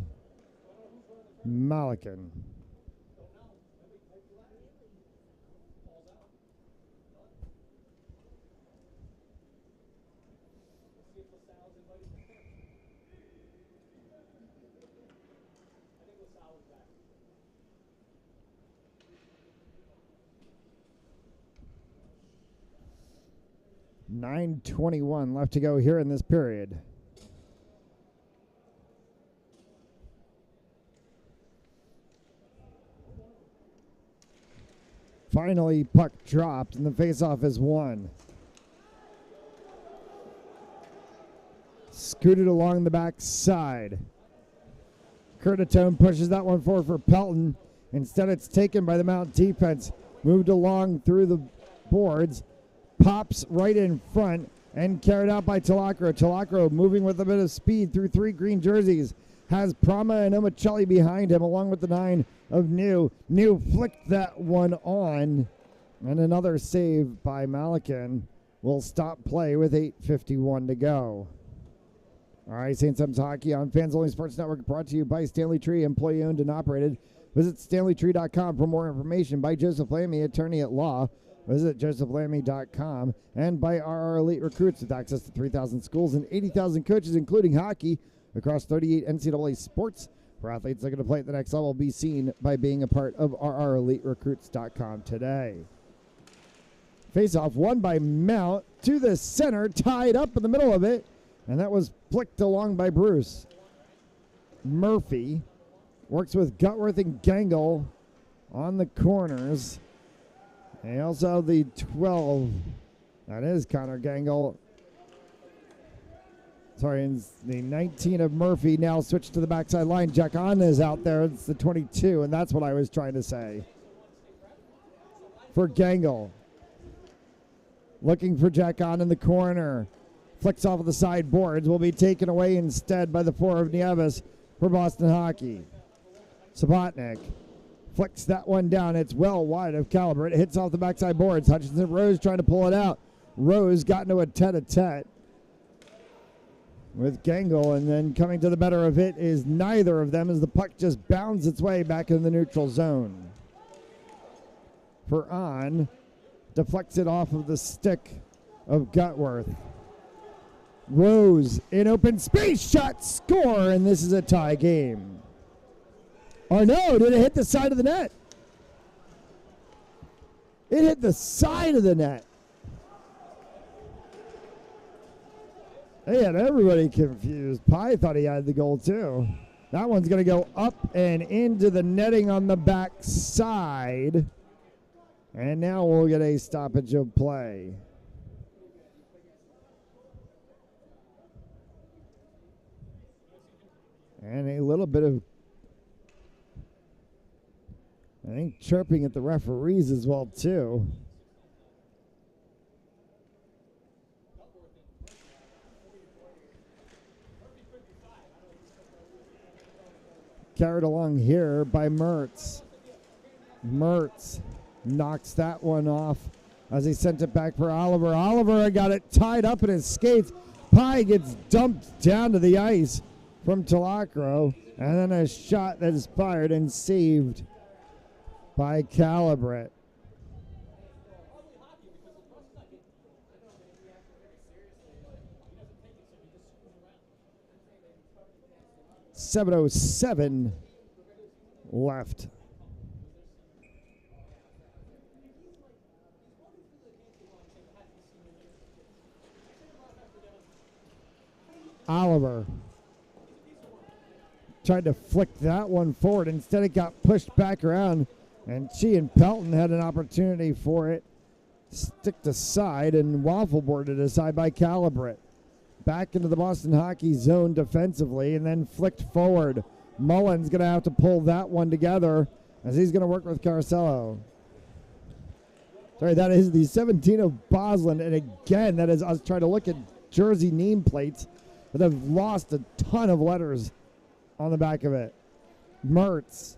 Malikin. .921 left to go here in this period. Finally, puck dropped, and the faceoff is won. Scooted along the back side. Curtatone pushes that one forward for Pelton. Instead, it's taken by the Mount defense. Moved along through the boards. Pops right in front and carried out by Talacro. Talacro moving with a bit of speed through three green jerseys. Has Prama and Omicelli behind him along with the 9 of New. New flicked that one on. And another save by Malikan will stop play with 8:51 to go. All right, St. Simons Hockey on Fans Only Sports Network, brought to you by Stanley Tree, employee owned and operated. Visit StanleyTree.com for more information. By Joseph Lamy, attorney at law. Visit josephlamy.com. And by RR Elite Recruits, with access to 3,000 schools and 80,000 coaches, including hockey, across 38 NCAA sports. For athletes looking to play at the next level, be seen by being a part of RREliteRecruits.com today. Face-off won by Mount to the center, tied up in the middle of it, and that was flicked along by Bruce. Murphy works with Gutworth and Gangle on the corners. And also the 12, that is Connor Gangle. Sorry, and the 19 of Murphy now switched to the backside line. Jack On is out there. It's the 22, and that's what I was trying to say. For Gangle. Looking for Jack On in the corner. Flicks off of the sideboards. Will be taken away instead by the 4 of Nieves for Boston Hockey. Subotnik flicks that one down. It's well wide of Caliber. It hits off the backside boards. Hutchinson Rose trying to pull it out. Rose got into a tete-a-tete with Gangle, and then coming to the better of it is neither of them as the puck just bounds its way back in the neutral zone. For On, deflects it off of the stick of Gutworth. Rose in open space, shot, score, and this is a tie game. Oh no, did it hit the side of the net? It hit the side of the net. They had everybody confused. Pye thought he had the goal too. That one's going to go up and into the netting on the back side. And now we'll get a stoppage of play. And a little bit of, I think, chirping at the referees as well too. Carried along here by Mertz. Mertz knocks that one off as he sent it back for Oliver. Oliver got it tied up in his skates. Pye gets dumped down to the ice from Talacro, and then a shot that is fired and saved by Calibret. .707 left. Oliver tried to flick that one forward. Instead, it got pushed back around, and she and Pelton had an opportunity for it. Sticked aside and waffle boarded aside by Calibret. Back into the Boston Hockey zone defensively, and then flicked forward. Mullen's going to have to pull that one together as he's going to work with Carcello. Sorry, that is the 17 of Bosland, and again, that is us trying to look at jersey nameplates that have lost a ton of letters on the back of it. Mertz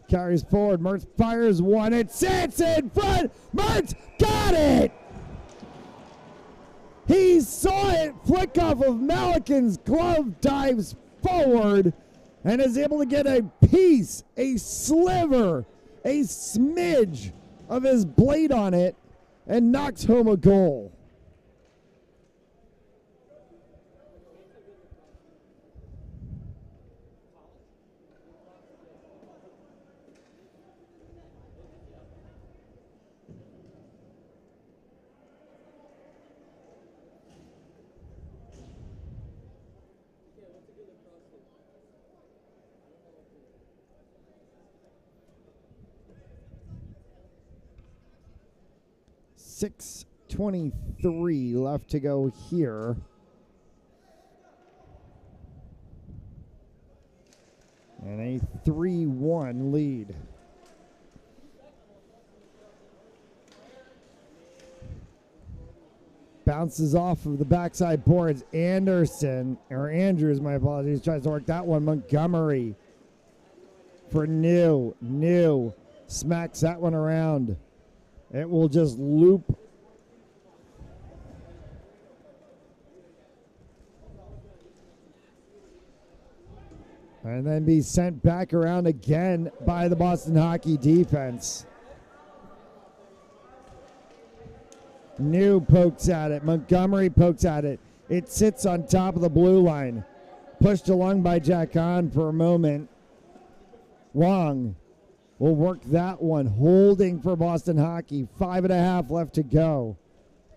carries forward. Mertz fires one. It sits in front. Mertz got it! He saw it flick off of Malikan's glove, dives forward, and is able to get a piece, a sliver, a smidge of his blade on it, and knocks home a goal. 6:23 left to go here. And a 3-1 lead. Bounces off of the backside boards. Andrews, my apologies, tries to work that one. Montgomery for New. Smacks that one around. It will just loop. And then be sent back around again by the Boston Hockey defense. New pokes at it. Montgomery pokes at it. It sits on top of the blue line. Pushed along by Jack on for a moment. Wong will work that one. Holding for Boston Hockey. 5.5 left to go.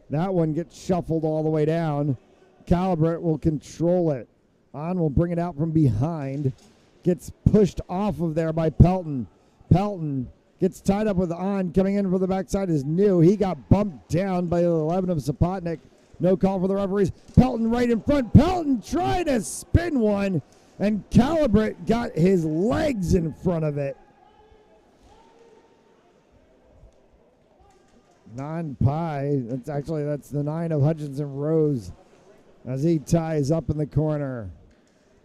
That one gets shuffled all the way down. Calibret will control it. On will bring it out from behind. Gets pushed off of there by Pelton. Pelton gets tied up with On. Coming in for the backside is New. He got bumped down by the 11 of Sapotnik. No call for the referees. Pelton right in front. Pelton tried to spin one, and Calibret got his legs in front of it. Non-pie. That's the 9 of Hutchinson Rose as he ties up in the corner.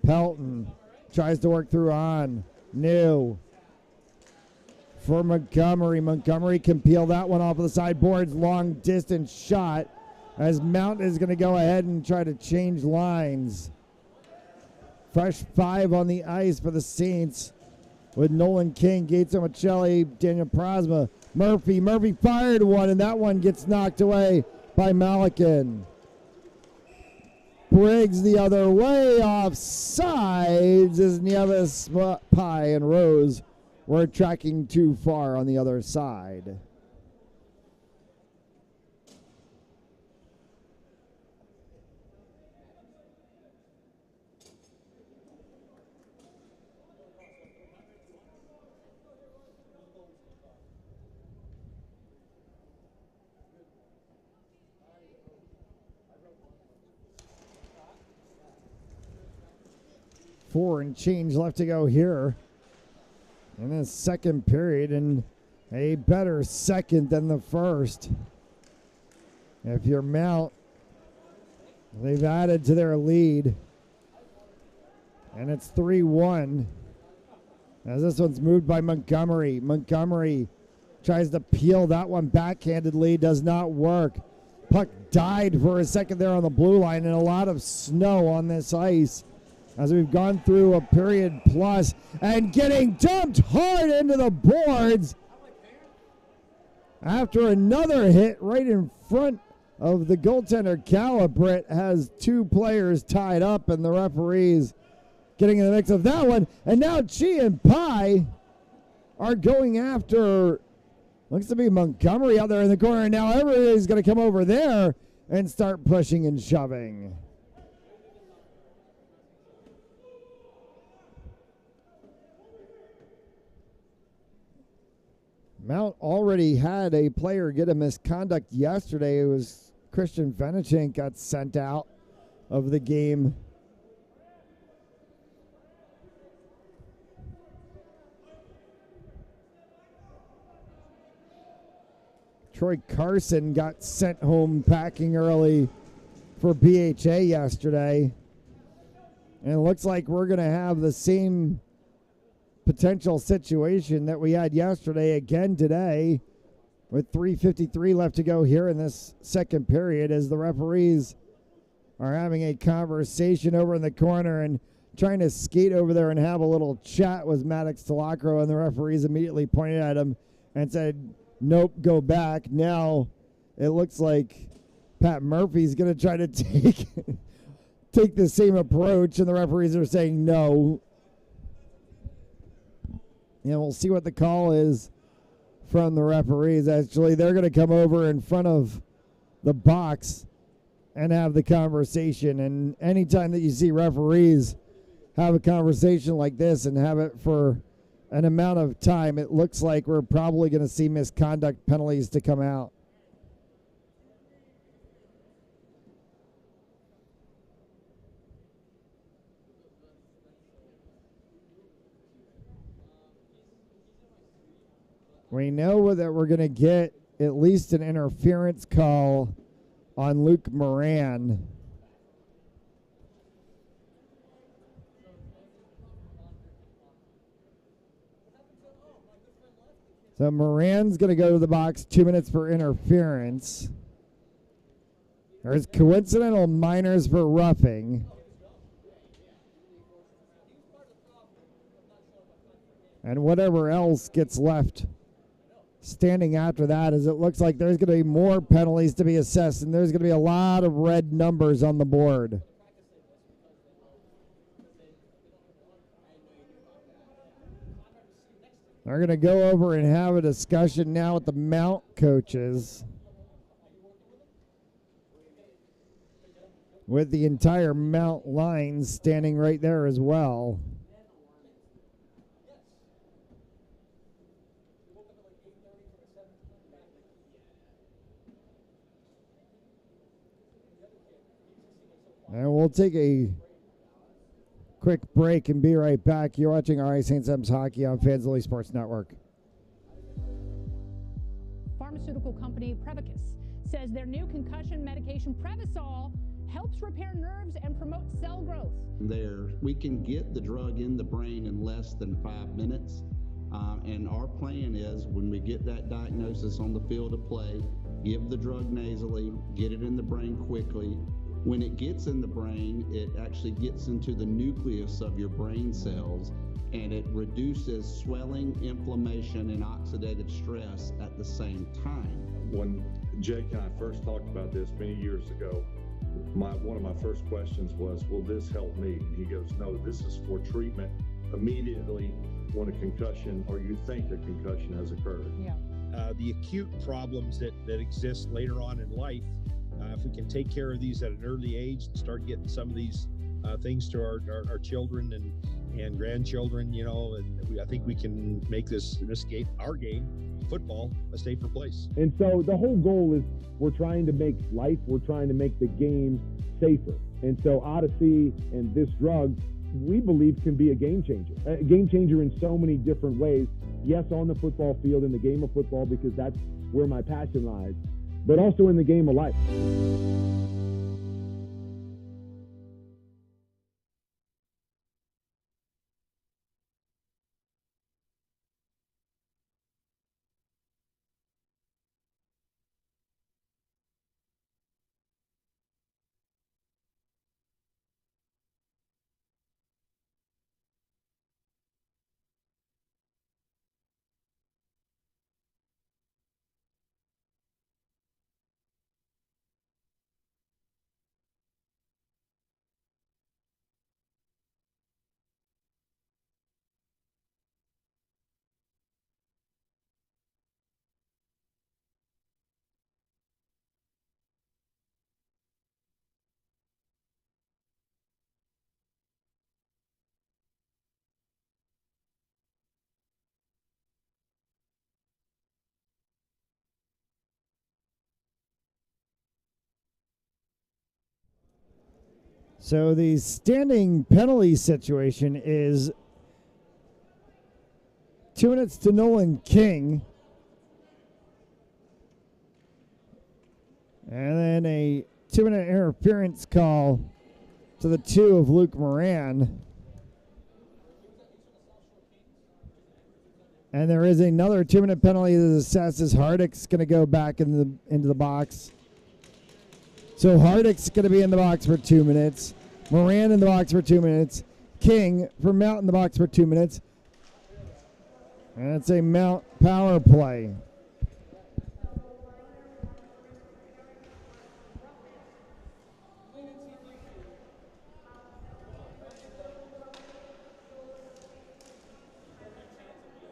Pelton tries to work through On. New for Montgomery. Montgomery can peel that one off of the sideboards. Long distance shot as Mount is going to go ahead and try to change lines. Fresh 5 on the ice for the Saints with Nolan King, Gates Michelli, Daniel Prosma, Murphy. Murphy fired one, and that one gets knocked away by Malakin. Briggs the other way, off sides as Nieves, Pie, and Rose were tracking too far on the other side. Four and change left to go here in the second period, and a better second than the first. If you're Mount, they've added to their lead, and it's 3-1 as this one's moved by Montgomery. Montgomery tries to peel that one backhandedly, does not work. Puck died for a second there on the blue line, and a lot of snow on this ice as we've gone through a period plus, and getting dumped hard into the boards after another hit right in front of the goaltender. Calibret has 2 players tied up, and the referees getting in the mix of that one. And now Chi and Pie are going after, looks to be Montgomery out there in the corner, and now everybody's going to come over there and start pushing and shoving. Mount already had a player get a misconduct yesterday. It was Christian Venichink got sent out of the game. Troy Carson got sent home packing early for BHA yesterday. And it looks like we're going to have the same potential situation that we had yesterday again today, with 3:53 left to go here in this second period, as the referees are having a conversation over in the corner and trying to skate over there and have a little chat with Maddox Talacro, and the referees immediately pointed at him and said, nope, go back. Now it looks like Pat Murphy's going to try to take the same approach, and the referees are saying no. And we'll see what the call is from the referees. Actually, they're going to come over in front of the box and have the conversation. And anytime that you see referees have a conversation like this and have it for an amount of time, it looks like we're probably going to see misconduct penalties to come out. We know that we're going to get at least an interference call on Luke Moran. So Moran's going to go to the box, 2 minutes for interference. There's coincidental minors for roughing. And whatever else gets left standing after that, as it looks like there's going to be more penalties to be assessed, and there's going to be a lot of red numbers on the board. They're going to go over and have a discussion now with the mount coaches, with the entire mount line standing right there as well. And we'll take a quick break and be right back. You're watching RI St. Sim's Hockey on Fansley Sports Network. Pharmaceutical company Prevacus says their new concussion medication Prevacol helps repair nerves and promote cell growth. We can get the drug in the brain in less than 5 minutes. And our plan is, when we get that diagnosis on the field of play, give the drug nasally, get it in the brain quickly. When it gets in the brain, it actually gets into the nucleus of your brain cells, and it reduces swelling, inflammation, and oxidative stress at the same time. When Jake and I first talked about this many years ago, one of my first questions was, will this help me? And he goes, no, this is for treatment immediately when a concussion, or you think a concussion has occurred. Yeah. The acute problems that exist later on in life, if we can take care of these at an early age and start getting some of these things to our children and grandchildren, you know, and I think we can make this game, our game, football, a safer place. And so the whole goal is we're trying to make the game safer. And so Odyssey and this drug, we believe, can be a game changer in so many different ways. Yes, on the football field, in the game of football, because that's where my passion lies, but also in the game of life. So the standing penalty situation is 2 minutes to Nolan King. And then a 2-minute interference call to the 2 of Luke Moran. And there is another 2-minute penalty that assesses. Hardick's going to go back into the box. So Hardick's going to be in the box for 2 minutes. Moran in the box for 2 minutes. King for Mount in the box for 2 minutes. And it's a Mount power play.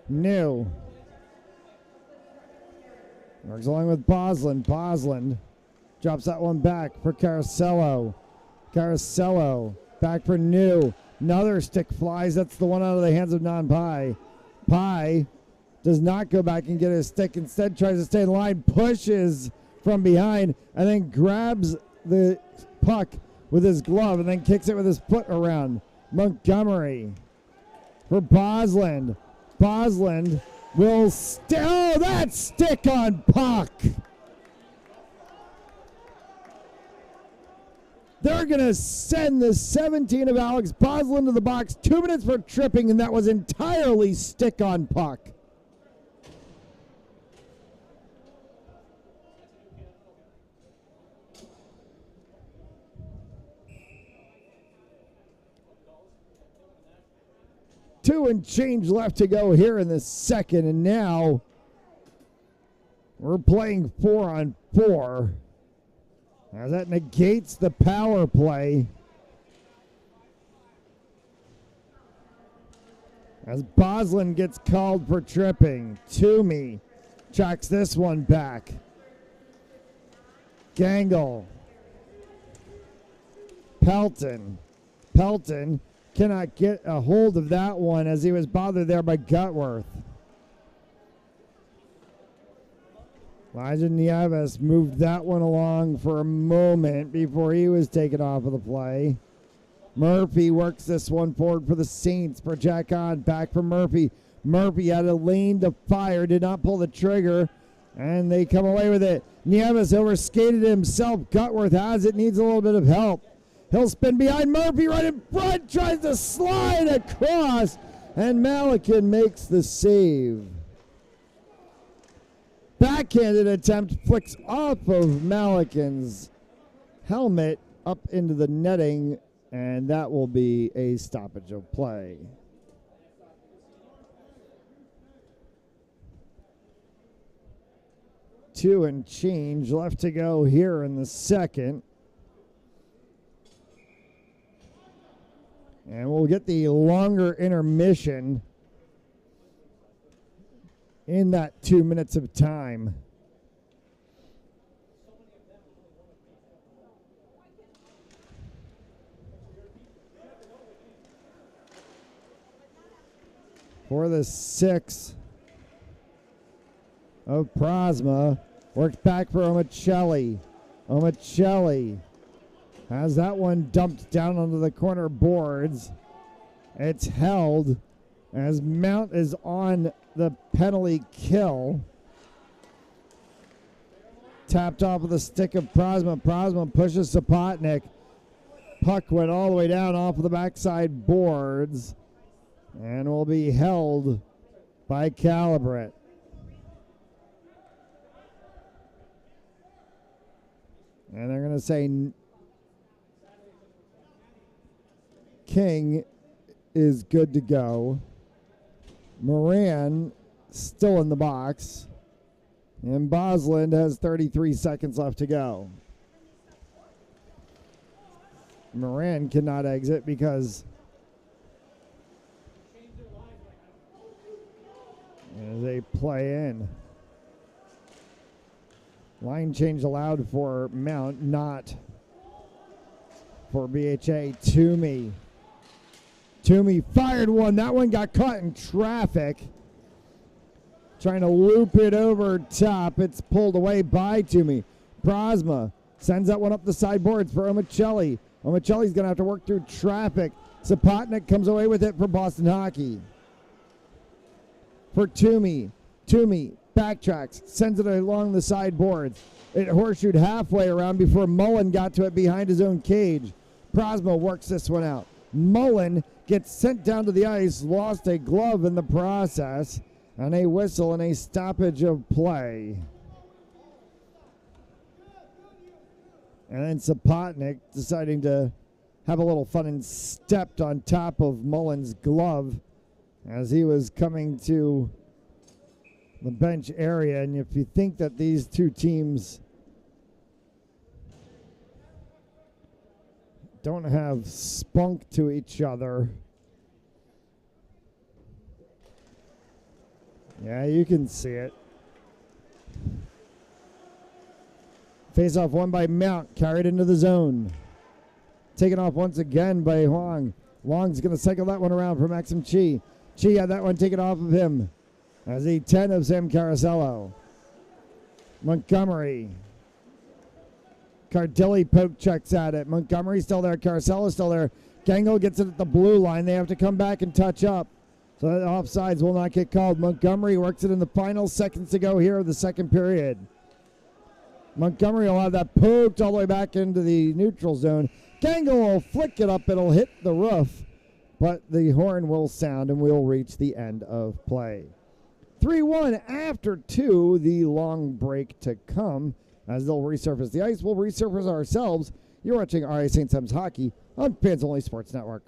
New. Works along with Bosland. Bosland drops that one back for Caracello. Caracello back for New. Another stick flies. That's the one out of the hands of Non-Pie. Pie does not go back and get his stick. Instead tries to stay in line, pushes from behind, and then grabs the puck with his glove and then kicks it with his foot around. Montgomery for Bosland. Bosland will still that stick on puck. They're going to send the 17 of Alex Boslin to the box. 2 minutes for tripping, and that was entirely stick on puck. Two and change left to go here in the second, and now we're playing 4-on-4. As that negates the power play. As Boslin gets called for tripping. Toomey tracks this one back. Gangle. Pelton. Pelton cannot get a hold of that one as he was bothered there by Gutworth. Elijah Nieves moved that one along for a moment before he was taken off of the play. Murphy works this one forward for the Saints. Project on, back for Murphy. Murphy had a lane to fire, did not pull the trigger, and they come away with it. Nieves overskated himself. Gutworth has it, needs a little bit of help. He'll spin behind Murphy right in front, tries to slide across, and Malakin makes the save. Backhanded attempt flicks off of Malakin's helmet up into the netting, and that will be a stoppage of play. Two and change left to go here in the second. And we'll get the longer intermission in that 2 minutes of time. For the 6 of Prosma, works back for Omicelli. Omicelli has that one dumped down onto the corner boards. It's held as Mount is on the penalty kill. Tapped off of the stick of Prosma. Prosma pushes Sapotnik. Puck went all the way down off of the backside boards and will be held by Calibret. And they're going to say King is good to go. Moran still in the box. And Bosland has 33 seconds left to go. Moran cannot exit because as they play in. Line change allowed for Mount, not for BHA. Toomey. Toomey fired one. That one got caught in traffic. Trying to loop it over top. It's pulled away by Toomey. Prosma sends that one up the sideboards for Omicelli. Omicelli's going to have to work through traffic. Sapotnik comes away with it for Boston Hockey. For Toomey. Toomey backtracks, sends it along the sideboards. It horseshoed halfway around before Mullen got to it behind his own cage. Prosma works this one out. Mullen gets sent down to the ice, lost a glove in the process, and a whistle and a stoppage of play. And then Sapotnik deciding to have a little fun and stepped on top of Mullen's glove as he was coming to the bench area. And if you think that these two teams don't have spunk to each other, yeah, you can see it. Face-off won by Mount, carried into the zone. Taken off once again by Huang. Huang's going to cycle that one around for Maxim Chi. Chi had that one taken off of him as the 10 of Sam Carasello. Montgomery. Cardilli poke checks at it. Montgomery's still there. Carasello's still there. Gangle gets it at the blue line. They have to come back and touch up. So the offsides will not get called. Montgomery works it in the final seconds to go here of the second period. Montgomery will have that poked all the way back into the neutral zone. Gangle will flick it up. It'll hit the roof, but the horn will sound and we'll reach the end of play. 3-1 after 2, the long break to come. As they'll resurface the ice, we'll resurface ourselves. You're watching RA St. Simons Hockey on Fans Only Sports Network.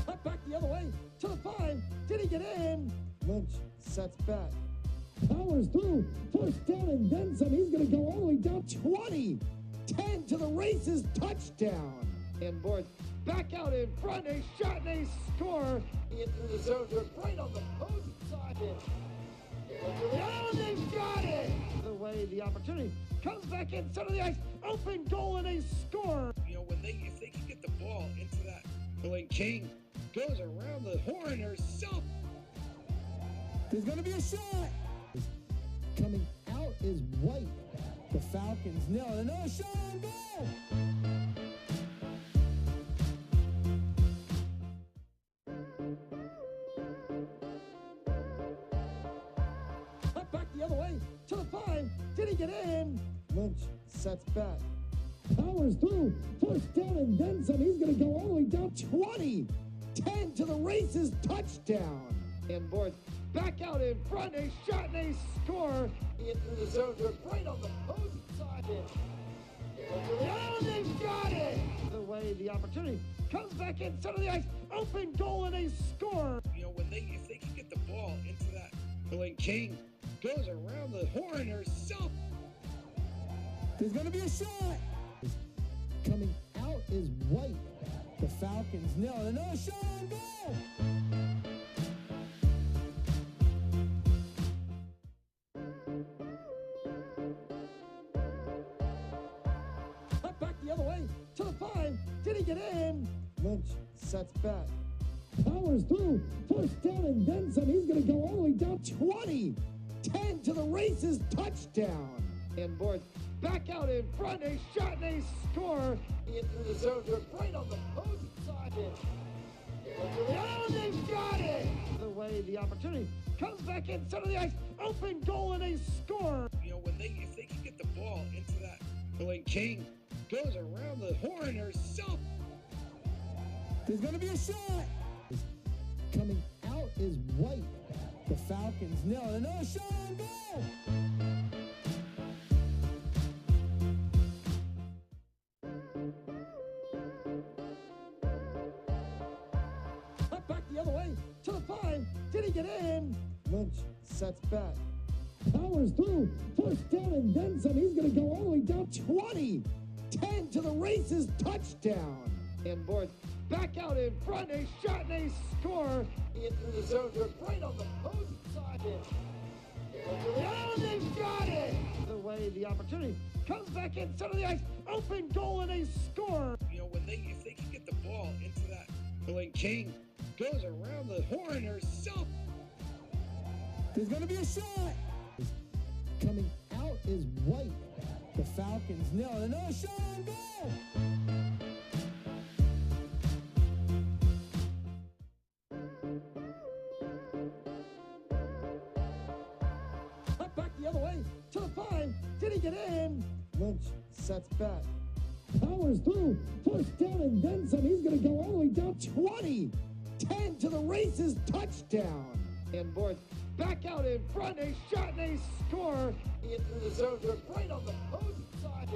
Up back the other way to the 5. Did he get in? Lynch sets back. Powers through. First down and then some. He's going to go all the way down 20. 10 to the races. Touchdown. And board back out in front. A shot and a score. Into the zone. They're right on the post side. Oh, they've got it. The way the opportunity comes back in center of the ice. Open goal and a score. You know, if they can get the ball into that, when King goes around the horn herself. There's going to be a shot. Coming out is White. The Falcons nail it. Another shot on goal. Up back the other way to the 5. Did he get in? Lynch sets back. Powers through. First down and then some. He's going to go all the way down 20. 10 to the races. Touchdown. And board back out in front. A shot and a score. Into the zone. They're right on the post side. Oh, they've got it. The way the opportunity comes back in center of the ice. Open goal and a score. You know, if they can get the ball into that, when King goes around the horn herself. There's going to be a shot. Coming out is White. The Falcons nail it. Another shot on goal. Up back the other way to the 5. Did he get in? Lynch sets back. Powers through. First down and then some. He's going to go all the way down 20. 10 to the races. Touchdown. And board back out in front. A shot and a score. Into the zone. They're right on the post side. Oh, they've got it. The way the opportunity comes back in center of the ice. Open goal and a score. You know, if they can get the ball into that, when King goes around the horn herself. There's going to be a shot. Coming out is White. The Falcons nail it. Another shot on goal. Up back the the other way to the 5. Did he get in? Lynch sets back. Powers through. First down and then some. He's going to go all the way down 20. 10 to the races. Touchdown. And Board back out in front. A shot and a score. Into the zone. They're right on the post side. Oh, they've got it. The way the opportunity comes back in center of the ice. Open goal and a score. You know, if they can get the ball into that, when King goes around the horn herself. There's going to be a shot. Coming out is White. The Falcons nail it. Another shot on goal. Up back the other way to the 5. Did he get in? Lynch sets back. Powers through. First down and then some. He's going to go all the way down 20. 10 to the races. Touchdown. And Board back out in front. A shot and a score. Into the zone. They're right on the post side.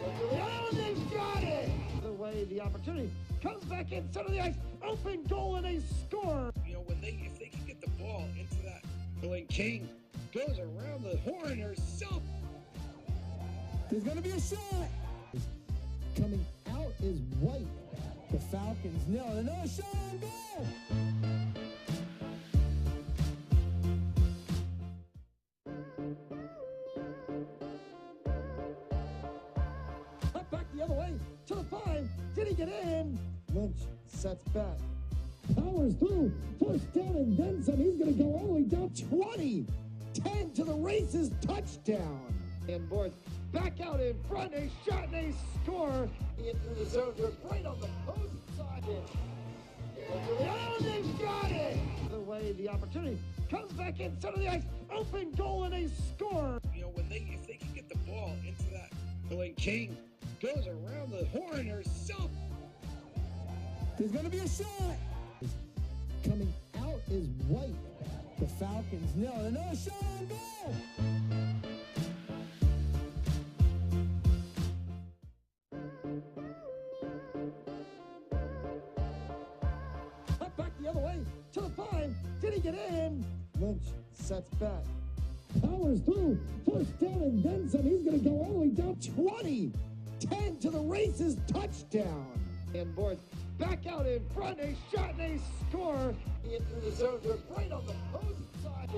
Oh, they've got it. The way the opportunity comes back in center of the ice. Open goal and a score. You know, if they can get the ball into that, when King goes around the horn herself. There's going to be a shot. Coming out is White. The Falcons nail it. Another shot on goal. Up back the other way to the 5. Did he get in? Lynch sets back. Powers through. First down and then some. He's going to go all the way down 20. 10 to the races. Touchdown. And Board back out in front. A shot and a score. Into the zone. They're right on the post side. Oh, they've got it. The way the opportunity comes back in center of the ice. Open goal and a score. You know, if they can get the ball into that, when King goes around the horn herself. There's going to be a shot. Coming out is White. The Falcons nail it. Another shot on goal. Up back the other way to the 5. Did he get in? Lynch sets back. Powers through. First down and then some. He's going to go all the way down 20. 10 to the races. Touchdown. And Board back out in front. A shot and a score. Into the zone. They're right on the post side.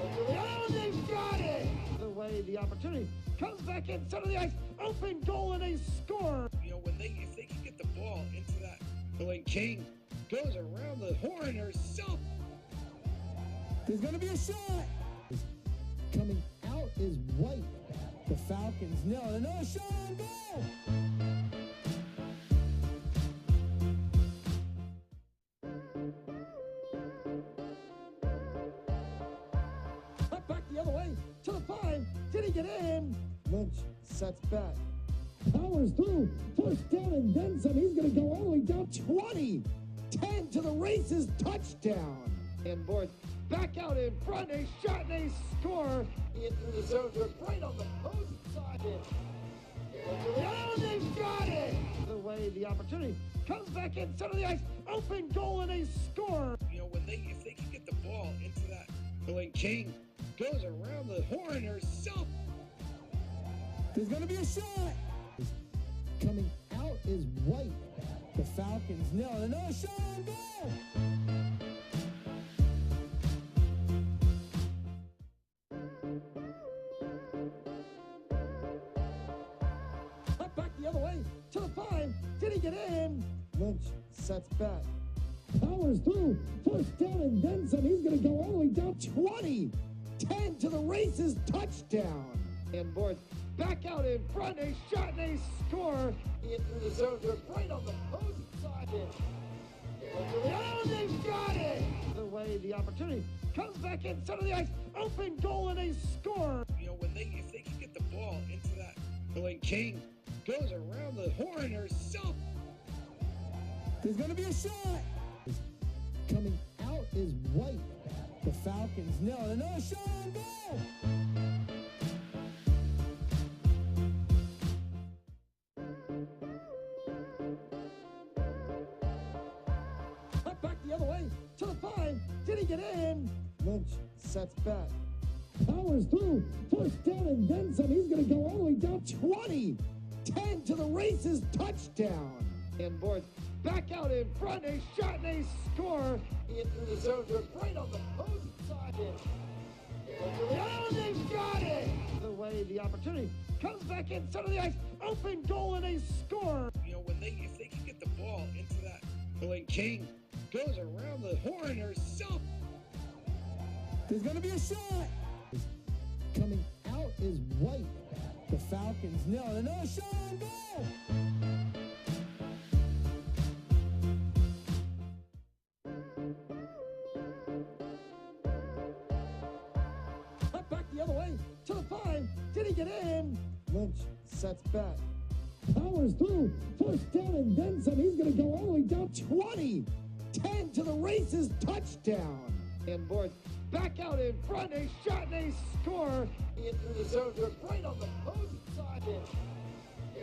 Oh, they've got it. The way the opportunity comes back in center of the ice. Open goal and a score. You know, if they can get the ball into that, when King goes around the horn herself. There's going to be a shot. Coming out is White. The Falcons nail it. Another shot on goal. Up back the other way to the 5. Did he get in? Lynch sets back. Powers through. First down and then some. He's going to go all the way down 20. 10 to the races. Touchdown. And Board back out in front. A shot and a score. Into the zone. They're right on the post side. Oh, they've got it. The way the opportunity comes back in center of the ice. Open goal and a score. You know, if they can get the ball into that, when King goes around the horn herself. There's going to be a shot. Coming out is White. The Falcons nail it. Another shot on goal. Up back the other way to the 5. Did he get in? Lynch sets back. Powers through. First down and then some. He's going to go all the way down 20. 10 to the races. Touchdown. And Board back out in front. A shot and a score. Into the zone. They're right on the post side. Oh, they've got it. The way the opportunity comes back in center of the ice. Open goal and a score. You know, if they can get the ball into that, when King goes around the horn herself. There's going to be a shot. Coming out is White. The Falcons nail it. Another shot on goal. Did he get in? Lynch sets back. Powers through. First down and then some. He's going to go all the way down 20. 10 to the races. Touchdown. And boards back out in front. A shot and a score. Into the zone. They're right on the post side. Oh, they've got it. The way the opportunity comes back in center of the ice. Open goal and a score. You know, if they can get the ball into that, Billy King goes around the horn herself. There's going to be a shot. Coming out is White. The Falcons nail it. Another shot on goal. Up back the other way to the 5. Did he get in? Lynch sets back. Powers through. First down and then some. He's going to go all the way down 20. 10 to the races. Touchdown. And boards back out in front. A shot and a score. Into the zone. They're right on the post side.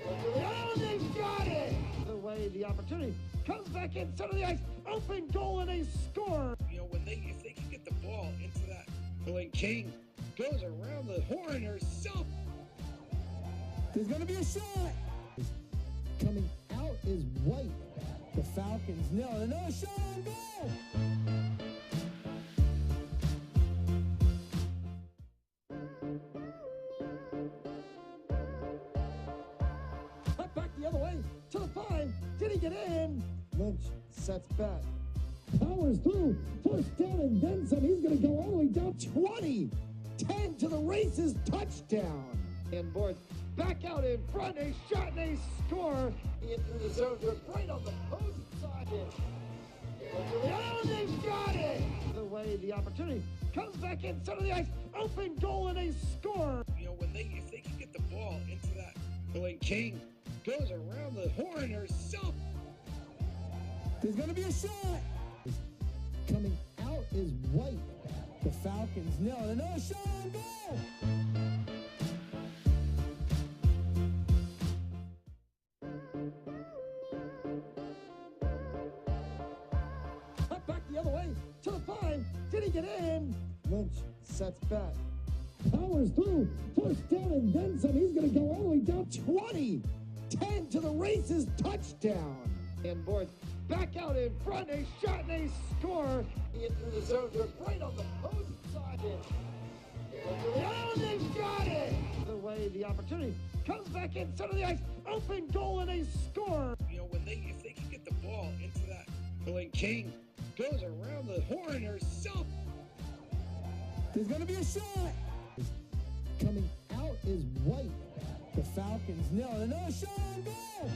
Oh, they've got it. The way the opportunity comes back in center of the ice. Open goal and a score. You know, if they can get the ball into that, Billy King goes around the horn herself. There's going to be a shot. Coming out is White. The Falcons nail it. Another shot on goal. Up back the other way to the 5. Did he get in? Lynch sets back. Powers through. First down and then some. He's going to go all the way down 20. 10 to the races. Touchdown. And boards back out in front. A shot and a score. Into the zone. They're right on the post side. Oh, they've got it. The way the opportunity comes back in center of the ice. Open goal and a score. You know, if they can get the ball into that, Billy King goes around the horn herself. There's going to be a shot. Coming out is White. The Falcons nail it. Another shot on goal. Up back the other way to the 5. Did he get in? Lynch sets back. Powers through. First down and then some. He's going to go all the way down 20. 10 to the races. Touchdown. And boards back out in front. A shot and a score. Into the zone. They're right on the post side. Oh, they've got it. The way the opportunity comes back in center of the ice. Open goal and a score. You know, if they can get the ball into that, Billy King goes around the horn herself. There's going to be a shot. Coming out is White. The Falcons nail it. Another shot on goal.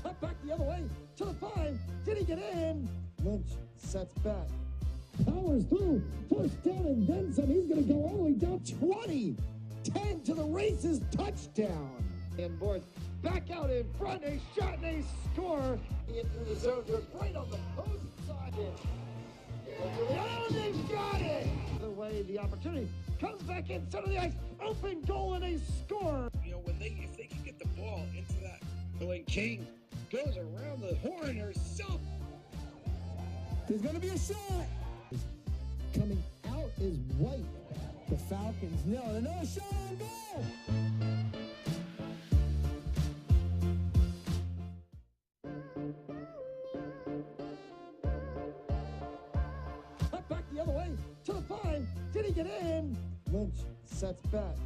Up back the other way to the 5. Did he get in? Lynch sets back. Powers through. First down and then some. He's going to go all the way down 20. 10 to the races. Touchdown. And boards back out in front. A shot and a score. Into the zone. They're right on the post side. Oh, they've got it. The way the opportunity comes back in center of the ice. Open goal and a score. You know, if they can get the ball into that, Billy King goes around the horn herself. There's going to be a shot. Coming out is White. The Falcons nail it. Another shot on goal. Up back the other way to the 5. Did he get in? Lynch sets back.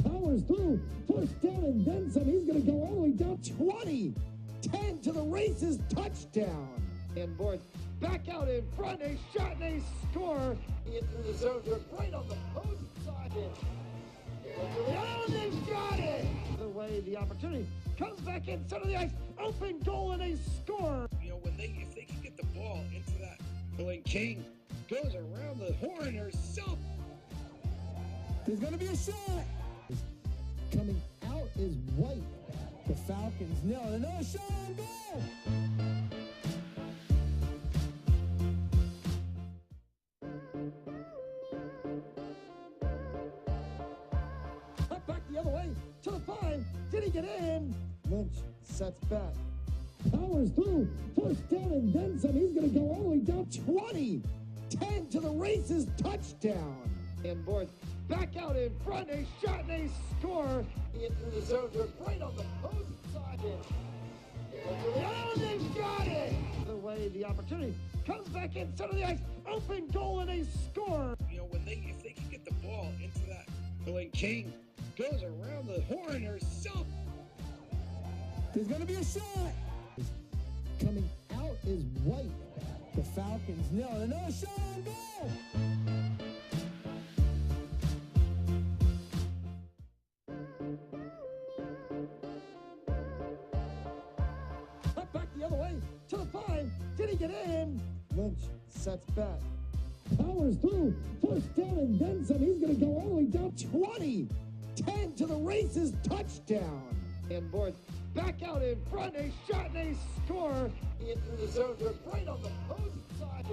Powers through. First down and then some. He's going to go all the way down 20. 10 to the races. Touchdown. And boards back out in front. A shot and a score. Into the zone. They're right on the post side. Oh, they've got it. The way the opportunity comes back in center of the ice. Open goal and a score. You know, if they can get the ball into that, Billy King goes around the horn herself. There's going to be a shot. Coming out is White. The Falcons nail it. Another shot on goal. Up back the other way to the 5. Did he get in? Lynch sets back. Powers through. First down and then some. He's going to go all the way down 20. 10 to the races. Touchdown. And Borth back out in front. A shot and a score. Into the zone. They're right on the post side. Oh, they've got it. The way the opportunity comes back in center of the ice. Open goal and a score. You know, if they can get the ball into that, when King goes around the horn herself. There's going to be a shot. Coming out is White. The Falcons know. Another shot on goal. Up back the other way to the 5. Did he get in? Lynch sets back. Powers through. First down and then some. He's going to go all the way down 20. 10 to the races. Touchdown. And Borth back out in front. A shot and a score. Into the zone. They're right on the post side.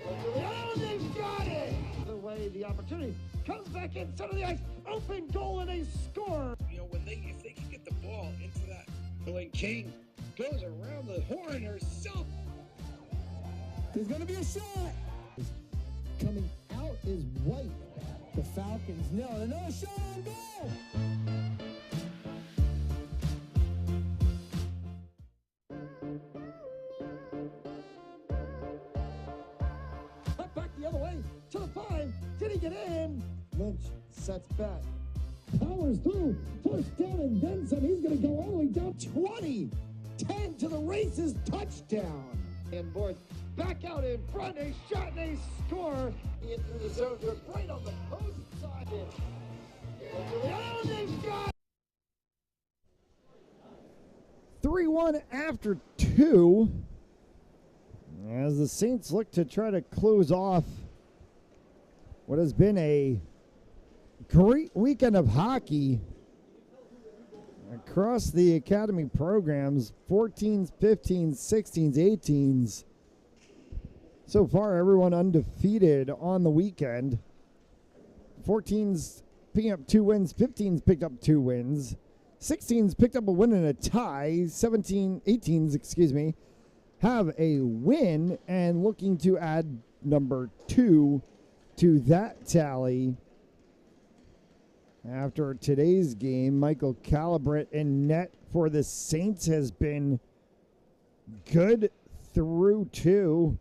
Oh, they've got it. The way the opportunity comes back in center of the ice. Open goal and a score. You know, if they can get the ball into that, when King goes around the horn herself. There's going to be a shot. Coming out is White. The Falcons know. Another shot on goal. Up back the other way to the 5. Did he get in? Lynch sets back. Powers through. First down and then some. He's going to go all the way down 20. 10 to the races. Touchdown. And Borth back out in front. A shot and a score. Into the zone. They're right on the post side. Oh, they've got 3-1 after 2. As the Saints look to try to close off what has been a great weekend of hockey across the academy programs, 14s, 15s, 16s, 18s. So far, everyone undefeated on the weekend. 14s picking up 2 wins, 15s picked up 2 wins, 16s picked up a win and a tie, 18s, have a win and looking to add number 2 to that tally. After today's game, Michael Calibret in net for the Saints has been good through 2.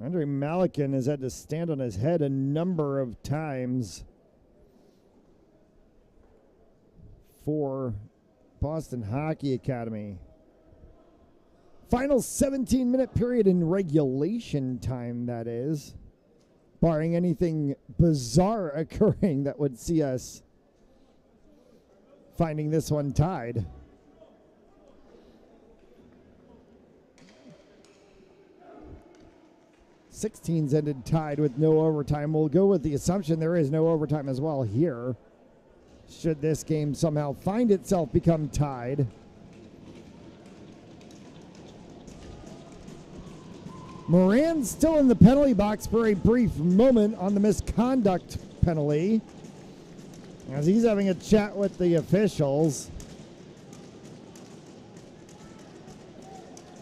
Andre Malikin has had to stand on his head a number of times for Boston Hockey Academy. Final 17-minute period in regulation time, that is. Barring anything bizarre occurring that would see us finding this one tied. '16s ended tied with no overtime. We'll go with the assumption there is no overtime as well here, should this game somehow find itself become tied. Moran still in the penalty box for a brief moment on the misconduct penalty, as he's having a chat with the officials.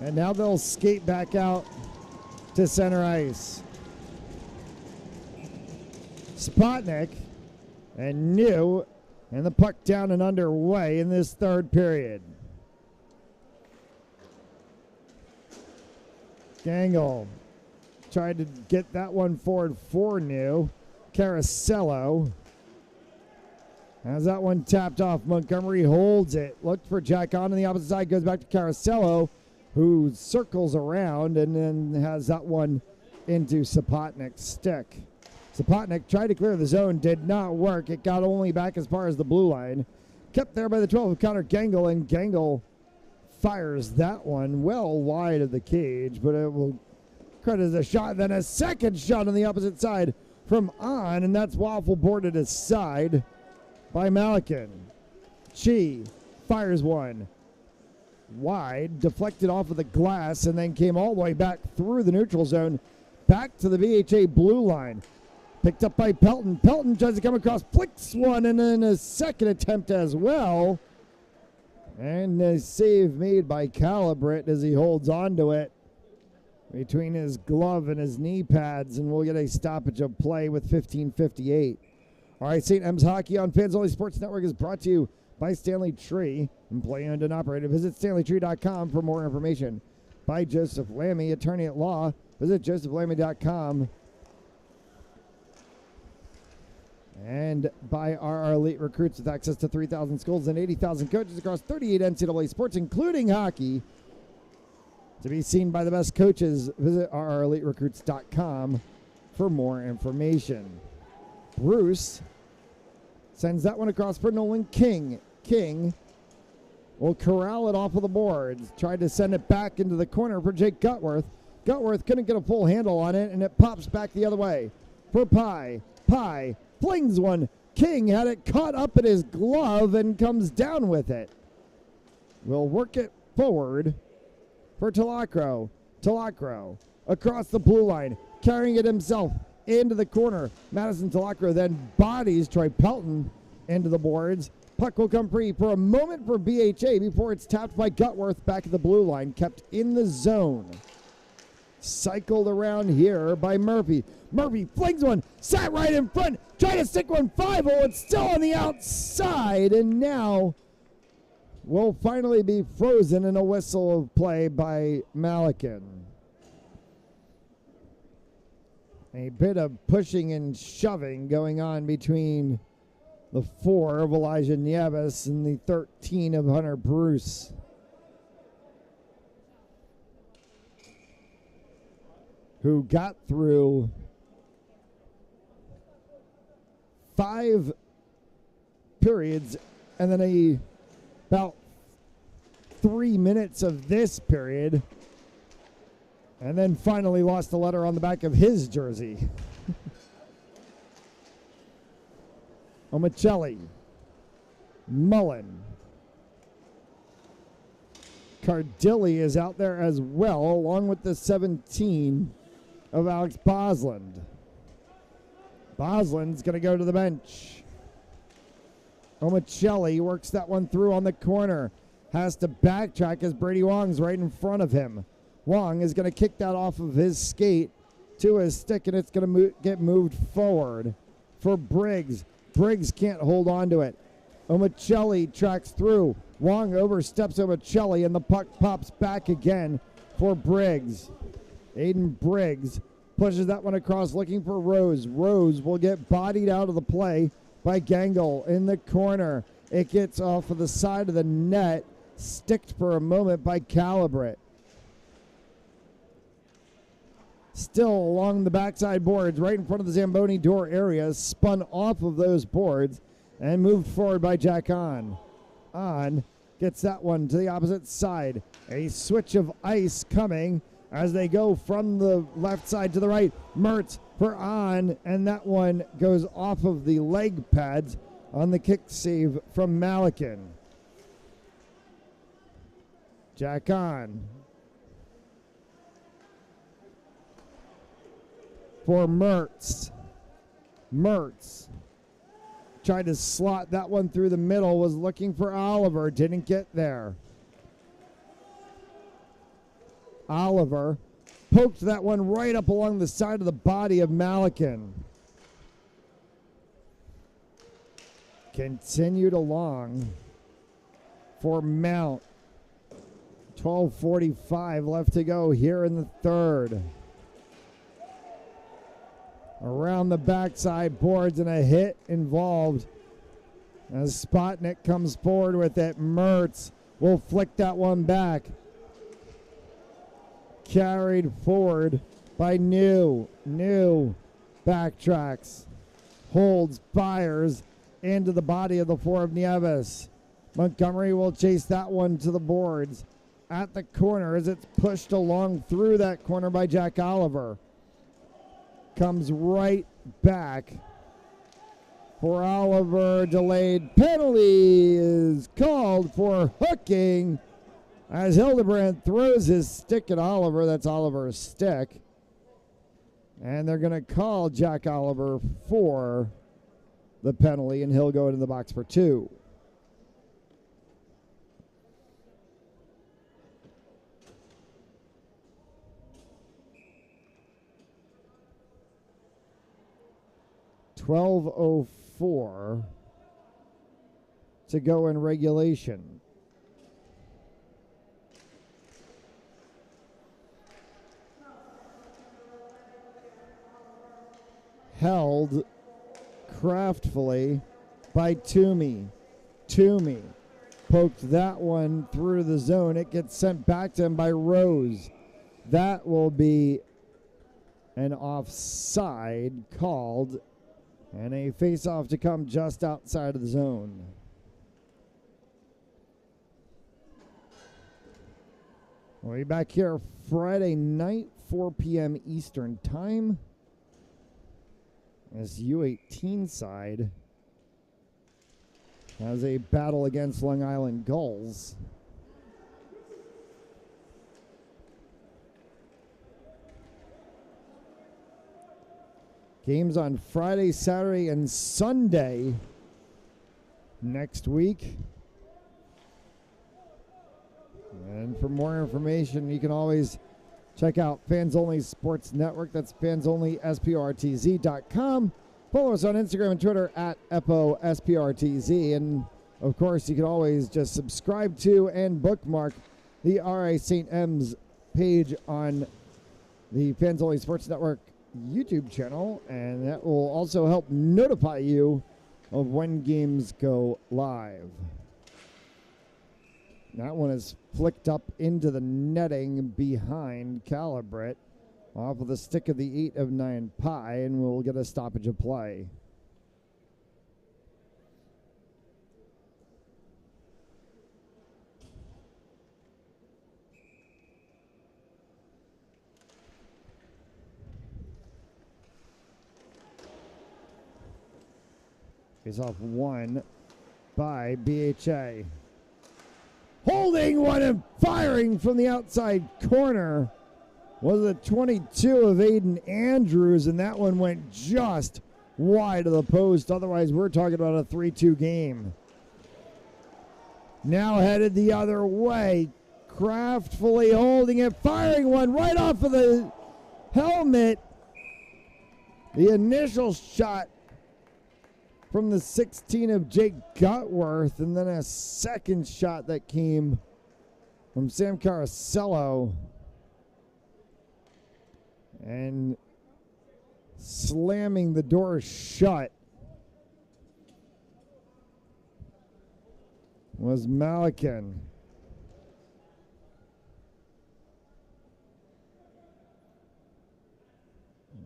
And now they'll skate back out to center ice. Spotnik and New, and the puck down and underway in this third period. Gangle tried to get that one forward for New. Caracello has that one tapped off. Montgomery holds it. Looked for Jack on the opposite side. Goes back to Caracello, who circles around and then has that one into Sapotnik's stick. Sapotnik tried to clear the zone. Did not work. It got only back as far as the blue line. Kept there by the 12 of Connor Gangle, and Gangle fires that one well wide of the cage, but it will credit the shot. Then a second shot on the opposite side from On, and that's waffle boarded aside by Malikin. Chi fires one wide, deflected off of the glass, and then came all the way back through the neutral zone, back to the BHA blue line. Picked up by Pelton. Pelton tries to come across, flicks one, and then a second attempt as well. And a save made by Calibret as he holds on to it between his glove and his knee pads, and we'll get a stoppage of play with 15:58. All right, St. M's Hockey on Fans Only Sports Network is brought to you by Stanley Tree. Employee owned and operated. Visit StanleyTree.com for more information. By Joseph Lammy, attorney at law. Visit JosephLammy.com. And by our elite recruits with access to 3,000 schools and 80,000 coaches across 38 NCAA sports, including hockey. To be seen by the best coaches, visit RREliteRecruits.com for more information. Bruce sends that one across for Nolan King. King will corral it off of the boards. Tried to send it back into the corner for Jake Gutworth. Gutworth couldn't get a full handle on it, and it pops back the other way for Pye. Pye flings one. King had it caught up in his glove and comes down with it. Will work it forward for Talacro. Talacro across the blue line, carrying it himself into the corner. Madison Talacro then bodies Troy Pelton into the boards. Puck will come free for a moment for BHA before it's tapped by Gutworth back at the blue line, kept in the zone. Cycled around here by Murphy. Murphy flings one, sat right in front, trying to stick one 5-0. It's still on the outside, and now will finally be frozen in a whistle of play by Malakin. A bit of pushing and shoving going on between the 4 of Elijah Nieves and the 13 of Hunter Bruce. Who got through 5 periods and then about 3 minutes of this period, and then finally lost the letter on the back of his jersey. Omicelli, Mullen, Cardilli is out there as well, along with the 17 of Alex Bosland. Bosland's going to go to the bench. Omicelli works that one through on the corner. Has to backtrack as Brady Wong's right in front of him. Wong is going to kick that off of his skate to his stick, and it's going to get moved forward for Briggs. Briggs can't hold on to it. Omicelli tracks through. Wong oversteps Omicelli, and the puck pops back again for Briggs. Aiden Briggs pushes that one across, looking for Rose. Rose will get bodied out of the play by Gangle in the corner. It gets off of the side of the net, sticked for a moment by Calibret. Still along the backside boards, right in front of the Zamboni door area, spun off of those boards and moved forward by Jack On. On gets that one to the opposite side. A switch of ice coming as they go from the left side to the right. Mertz for On, and that one goes off of the leg pads on the kick save from Malakin. Jack On for Mertz. Mertz tried to slot that one through the middle, was looking for Oliver, didn't get there. Oliver poked that one right up along the side of the body of Malakin. Continued along for Mount. 12:45 left to go here in the third. Around the backside boards and a hit involved as Spotnik comes forward with it. Mertz will flick that one back. Carried forward by New. New backtracks. Holds, fires into the body of the 4 of Nieves. Montgomery will chase that one to the boards at the corner as it's pushed along through that corner by Jack Oliver. Comes right back for Oliver. Delayed penalty is called for hooking as Hildebrand throws his stick at Oliver. That's Oliver's stick. And they're going to call Jack Oliver for the penalty, and he'll go into the box for 2. .12:04 to go in regulation. Held craftfully by Toomey. Toomey poked that one through the zone. It gets sent back to him by Rose. That will be an offside called, and a face-off to come just outside of the zone. We'll be back here Friday night, 4 p.m. Eastern Time, as U18 side has a battle against Long Island Gulls. Games on Friday, Saturday, and Sunday next week. And for more information, you can always check out Fans Only Sports Network. That's fansonlysprtz.com. Follow us on Instagram and Twitter at EPOSPRTZ. And, of course, you can always just subscribe to and bookmark the RA St. M's page on the Fans Only Sports Network YouTube channel, and that will also help notify you of when games go live. That one is flicked up into the netting behind Calibret off of the stick of the 8 of 9 pie, and we'll get a stoppage of play. Face off one by BHA. Holding one and firing from the outside corner was the 22 of Aiden Andrews, and that one went just wide of the post. Otherwise, we're talking about a 3-2 game. Now headed the other way. Craftfully holding it, firing one right off of the helmet. The initial shot from the 16 of Jake Gutworth, and then a second shot that came from Sam Caracello. And slamming the door shut was Malikan.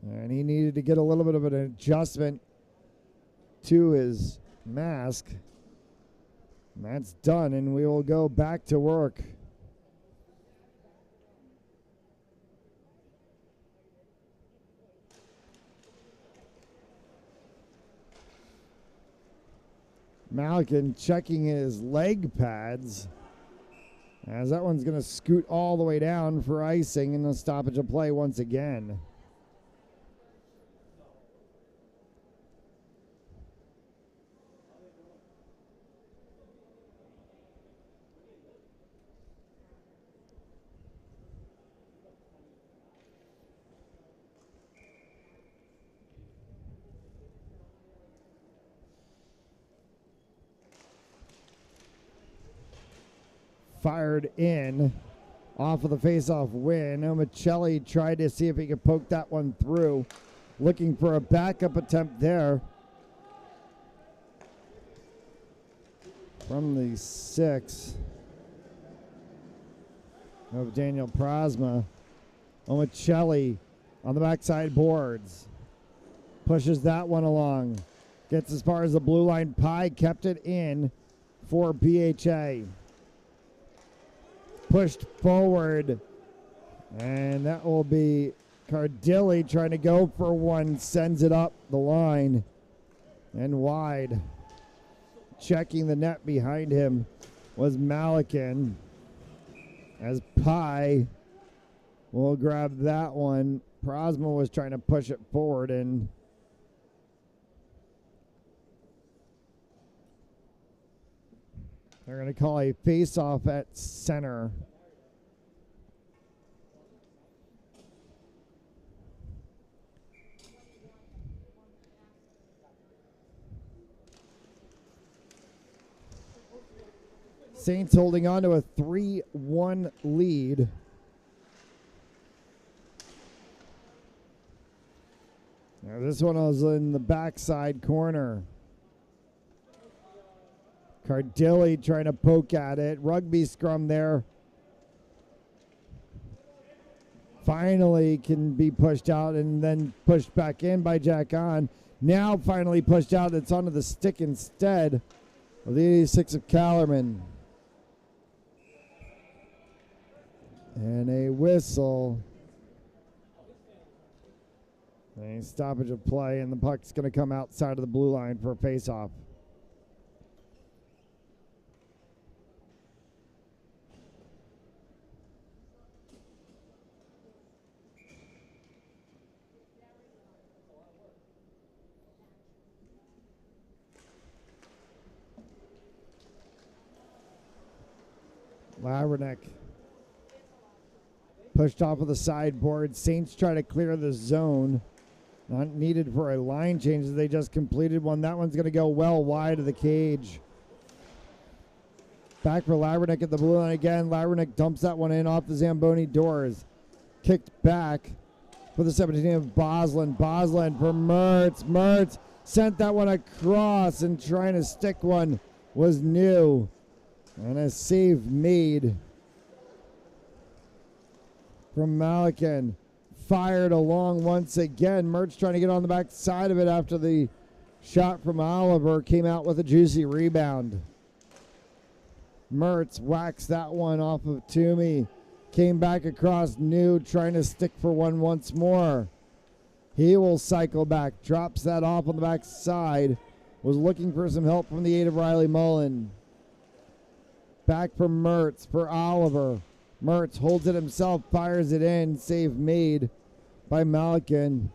And he needed to get a little bit of an adjustment to his mask. And that's done, and we will go back to work. Malikan checking his leg pads, as that one's going to scoot all the way down for icing and a stoppage of play once again. Fired in off of the face-off win. Michelli tried to see if he could poke that one through, looking for a backup attempt there from the 6 of Daniel Prasma. Michelli on the backside boards, pushes that one along, gets as far as the blue line pie, kept it in for BHA. Pushed forward, and that will be Cardilli trying to go for one, sends it up the line and wide. Checking the net behind him was Malikan, as Pie will grab that one Prosma was trying to push it forward, and they're going to call a face-off at center. Saints holding on to a 3-1 lead. Now this one was in the backside corner. Cardilli trying to poke at it. Rugby scrum there. Finally can be pushed out and then pushed back in by Jack On. Now finally pushed out. It's onto the stick instead of the 86 of Callerman. And a whistle. A stoppage of play, and the puck's going to come outside of the blue line for a face-off. Lavrenek pushed off of the sideboard. Saints try to clear the zone. Not needed for a line change as they just completed one. That one's going to go well wide of the cage. Back for Lavrenek at the blue line again. Lavrenek dumps that one in off the Zamboni doors. Kicked back for the 17 of Boslin. Boslin for Mertz. Mertz sent that one across, and trying to stick one was New. And a save made from Malakin. Fired along once again. Mertz trying to get on the back side of it after the shot from Oliver came out with a juicy rebound. Mertz waxed that one off of Toomey. Came back across New, trying to stick for one once more. He will cycle back. Drops that off on the back side. Was looking for some help from the 8 of Riley Mullen. Back for Mertz, for Oliver. Mertz holds it himself, fires it in. Save made by Malkin.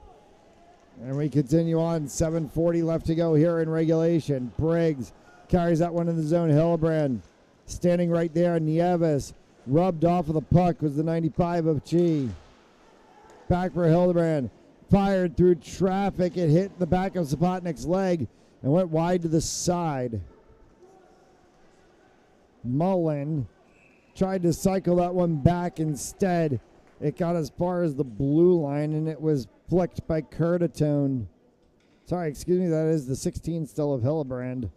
And we continue on. 7:40 left to go here in regulation. Briggs carries that one in the zone. Hillebrand standing right there. Nieves rubbed off of the puck was the 95 of Chi. Back for Hillebrand. Fired through traffic. It hit the back of Zapotnik's leg and went wide to the side. Mullen tried to cycle that one back instead. It got as far as the blue line, and it was flicked by Curtatone. Sorry, excuse me, that is the 16 still of Hillebrand.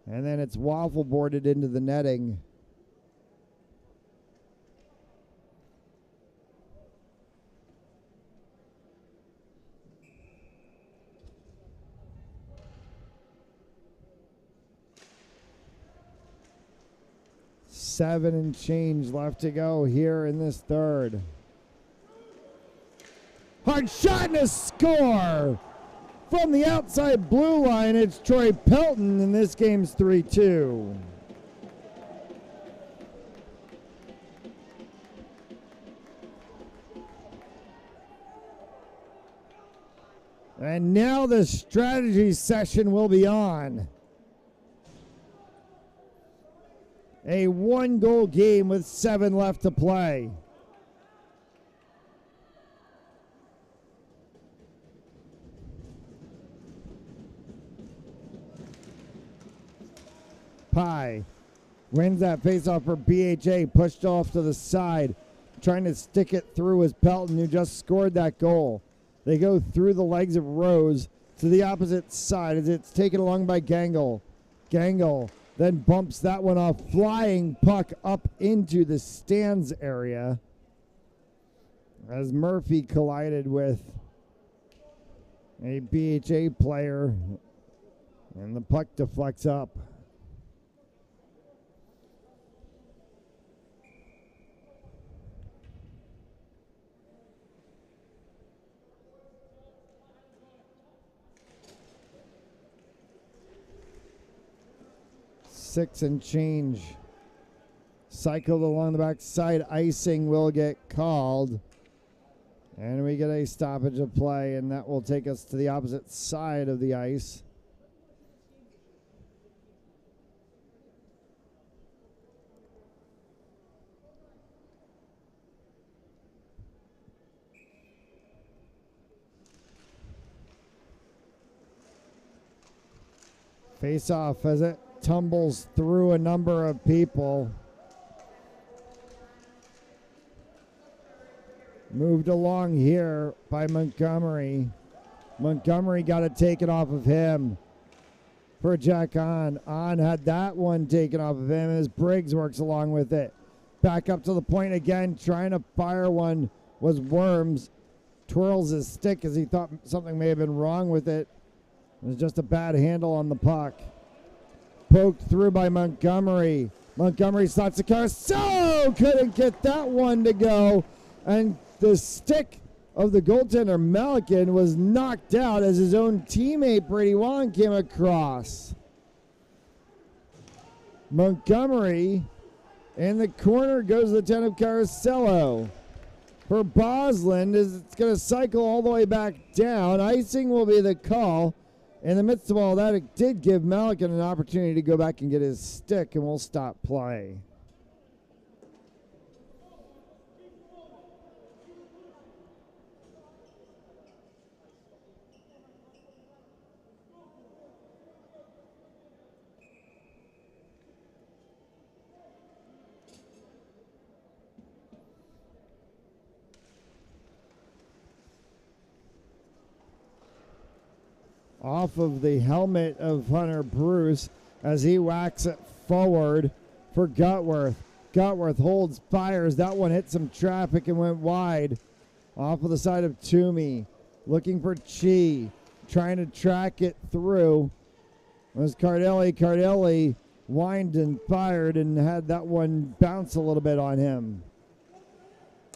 And then it's waffle boarded into the netting. Seven and change left to go here in this third. Hard shot and a score! From the outside blue line, it's Troy Pelton, and this game's 3-2. And now the strategy session will be on. A one-goal game with 7 left to play. Pye wins that faceoff for BHA, pushed off to the side. Trying to stick it through is Pelton, who just scored that goal. They go through the legs of Rose to the opposite side as it's taken along by Gangle. Gangle then bumps that one off, flying puck up into the stands area as Murphy collided with a BHA player, and the puck deflects up. Six and change. Cycled along the back side. Icing will get called. And we get a stoppage of play, and that will take us to the opposite side of the ice. Face off as it tumbles through a number of people. Moved along here by Montgomery. Montgomery got it taken off of him for Jack On. On had that one taken off of him as Briggs works along with it. Back up to the point again, trying to fire one was Worms. Twirls his stick as he thought something may have been wrong with it. It was just a bad handle on the puck. Poked through by Montgomery. Montgomery slots the carousel. Couldn't get that one to go. And the stick of the goaltender Malikin was knocked out as his own teammate Brady Wong came across. Montgomery in the corner goes the 10 of Caracello. For Bosland, it's going to cycle all the way back down. Icing will be the call. In the midst of all that, it did give Malikin an opportunity to go back and get his stick, and we'll stop play. Off of the helmet of Hunter Bruce as he whacks it forward for Gutworth. Gutworth holds, fires. That one hit some traffic and went wide. Off of the side of Toomey. Looking for Chi. Trying to track it through. It was Cardelli. Cardelli whined and fired and had that one bounce a little bit on him.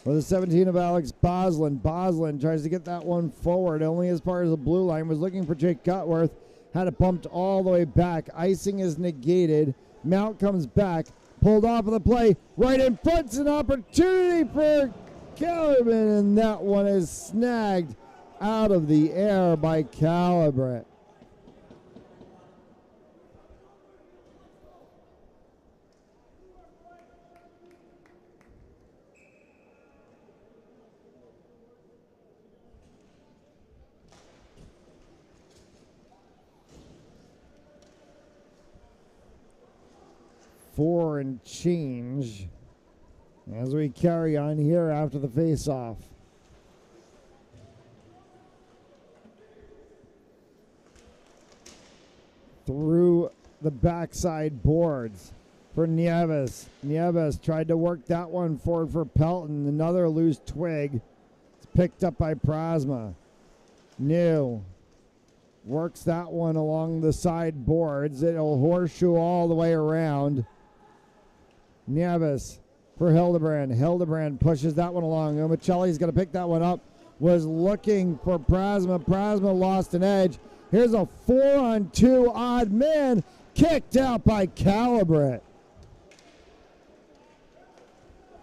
With the 17 of Alex Bosland. Bosland tries to get that one forward, only as far as the blue line. Was looking for Jake Gutworth. Had it bumped all the way back. Icing is negated. Mount comes back. Pulled off of the play. Right in front's an opportunity for Kellerman, and that one is snagged out of the air by Calibret. Four and change as we carry on here after the face-off. Through the backside boards for Nieves. Nieves tried to work that one forward for Pelton. Another loose twig. It's picked up by Prasma. New works that one along the side boards. It'll horseshoe all the way around. Nieves for Hildebrand. Hildebrand pushes that one along. Omicelli's going to pick that one up. Was looking for Prasma. Prasma lost an edge. Here's a 4-on-2 odd man. Kicked out by Calibret.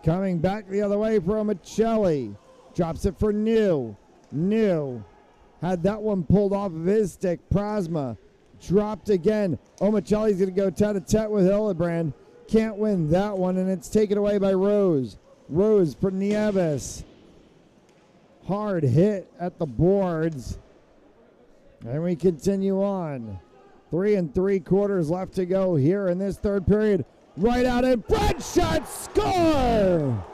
Coming back the other way for Omicelli. Drops it for New. New had that one pulled off of his stick. Prasma dropped again. Omicelli's going to go tete-a-tete with Hildebrand. Can't win that one, and it's taken away by Rose. Rose for Nieves. Hard hit at the boards. And we continue on. 3 3/4 left to go here in this third period. Right out in front, shot, score!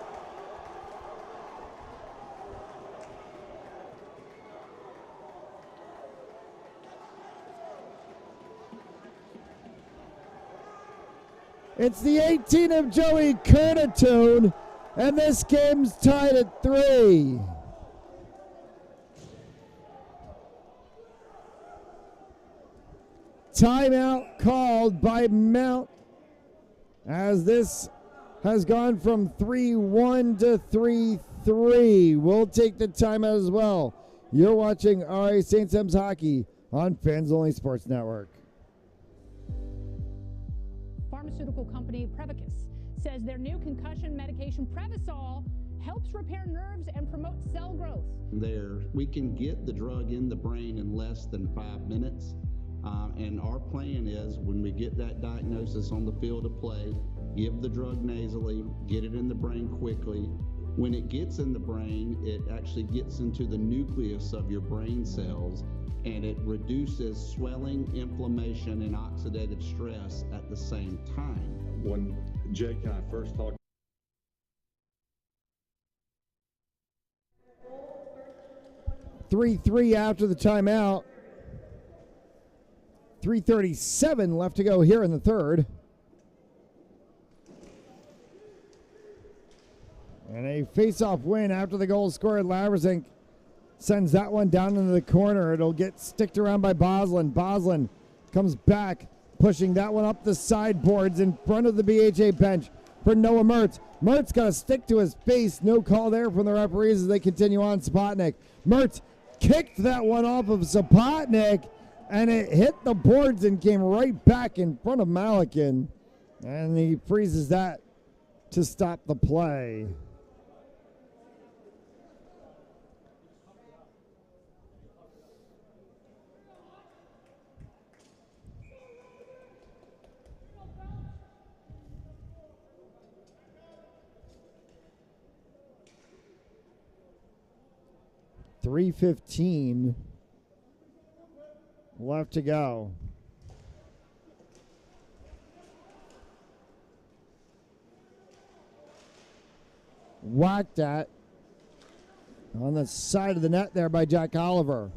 It's the 18 of Joey Kernatone, and this game's tied at 3. Timeout called by Mount as this has gone from 3-1 to 3-3. We'll take the timeout as well. You're watching RA St. Sim's Hockey on Fans Only Sports Network. Pharmaceutical company Prevacus says their new concussion medication Prevacol helps repair nerves and promote cell growth. There, we can get the drug in the brain in less than 5 minutes. And our plan is when we get that diagnosis on the field of play, give the drug nasally, get it in the brain quickly. When it gets in the brain, it actually gets into the nucleus of your brain cells, and it reduces swelling, inflammation, and oxidative stress at the same time. When Jake and I first talked, 3-3 after the timeout. 3:37 left to go here in the third. And a face-off win after the goal scored. Laversink sends that one down into the corner. It'll get sticked around by Boslin. Boslin comes back, pushing that one up the sideboards in front of the BHA bench for Noah Mertz. Mertz got a stick to his face. No call there from the referees as they continue on. Spotnik. Mertz kicked that one off of Zapotnik, and it hit the boards and came right back in front of Malikin. And he freezes that to stop the play. .315 left to go. Whacked at on the side of the net there by Jack Oliver.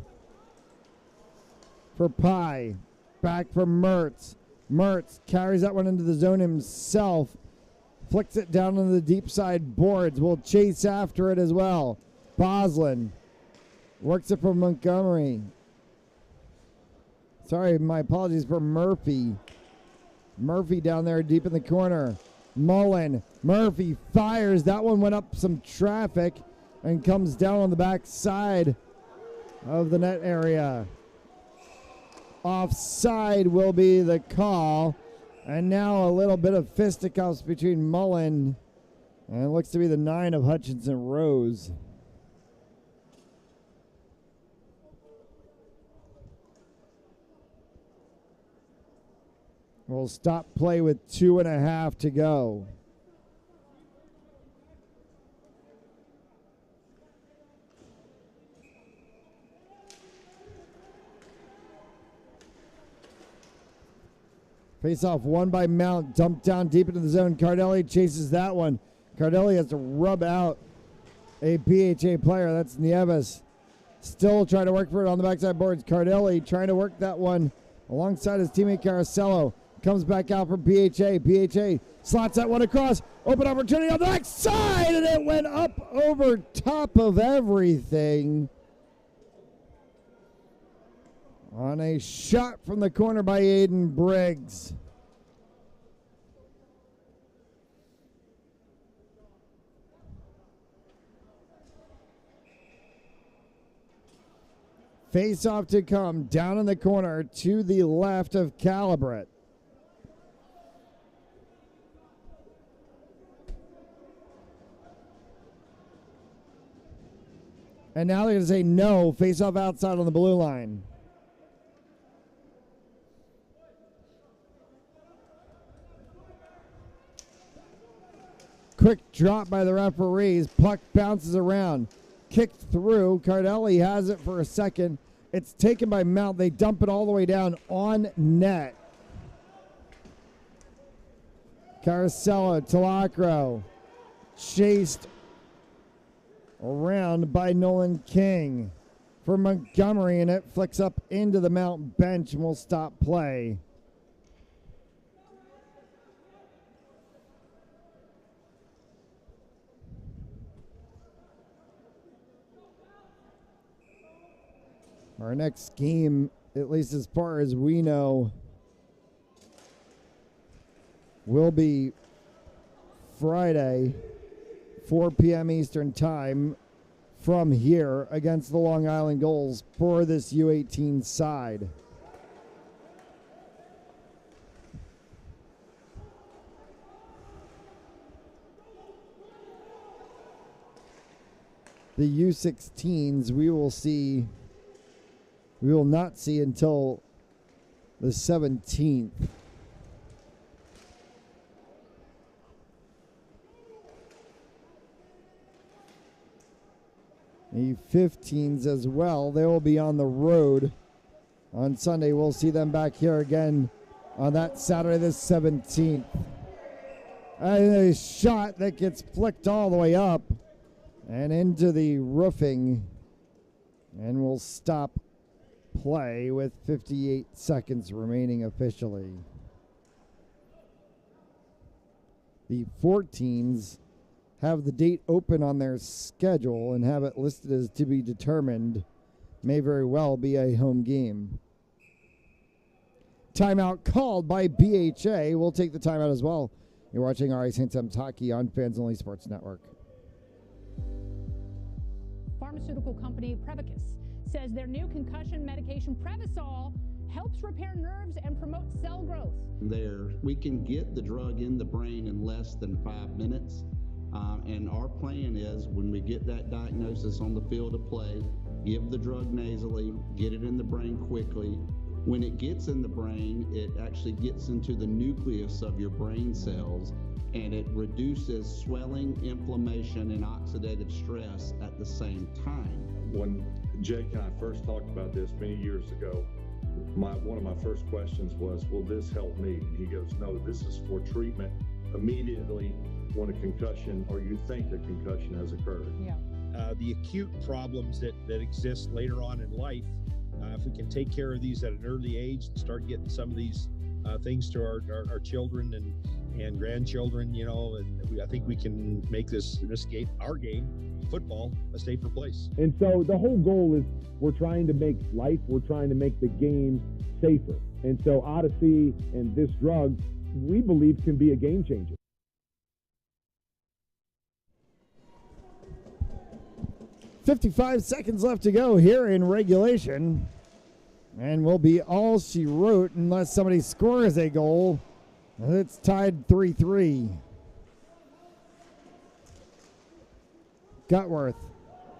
For Pye. Back for Mertz. Mertz carries that one into the zone himself. Flicks it down on the deep side boards. Will chase after it as well. Boslin works it for Montgomery. Sorry, my apologies for Murphy. Murphy down there deep in the corner. Mullen. Murphy fires. That one went up some traffic and comes down on the back side of the net area. Offside will be the call. And now a little bit of fisticuffs between Mullen and it looks to be the 9 of Hutchinson Rose. We'll stop play with 2.5 to go. Face-off won by Mount, dumped down deep into the zone. Cardelli chases that one. Cardelli has to rub out a BHA player. That's Nieves. Still trying to work for it on the backside boards. Cardelli trying to work that one alongside his teammate Caracello. Comes back out for BHA. BHA slots that one across. Open opportunity on the backside, and it went up over top of everything. On a shot from the corner by Aiden Briggs. Face off to come down in the corner to the left of Calibret. And now they're going to say no, face off outside on the blue line. Quick drop by the referees. Puck bounces around. Kicked through. Cardelli has it for a second. It's taken by Mount. They dump it all the way down on net. Caracello, Talacro, chased around by Nolan King for Montgomery, and it flicks up into the Mount bench and will stop play. Our next game, at least as far as we know, will be Friday, 4 p.m. Eastern Time from here against the Long Island Goals for this U18 side. the U16s we will not see until the 17th. The 15s as well. They will be on the road on Sunday. We'll see them back here again on that Saturday the 17th. And a shot that gets flicked all the way up and into the roofing. And we'll stop play with 58 seconds remaining officially. The 14s have the date open on their schedule and have it listed as to be determined. May very well be a home game. Timeout called by BHA. We'll take the timeout as well. You're watching RI St. Sims Hockey on Fans Only Sports Network. Pharmaceutical company Prevacus says their new concussion medication Prevacol helps repair nerves and promote cell growth. We can get the drug in the brain in less than 5 minutes. And our plan is when we get that diagnosis on the field of play, give the drug nasally, get it in the brain quickly. When it gets in the brain, it actually gets into the nucleus of your brain cells, and it reduces swelling, inflammation, and oxidative stress at the same time. When Jake and I first talked about this many years ago, one of my first questions was, will this help me? And he goes, no, this is for treatment immediately when a concussion or you think a concussion has occurred. Yeah. The acute problems that exist later on in life, if we can take care of these at an early age and start getting some of these things to our children and grandchildren, and I think we can make this game, our game, football, a safer place. And so the whole goal is we're trying to make the game safer. And so Odyssey and this drug, we believe, can be a game changer. 55 seconds left to go here in regulation. And will be all she wrote unless somebody scores a goal. It's tied 3-3. Gutworth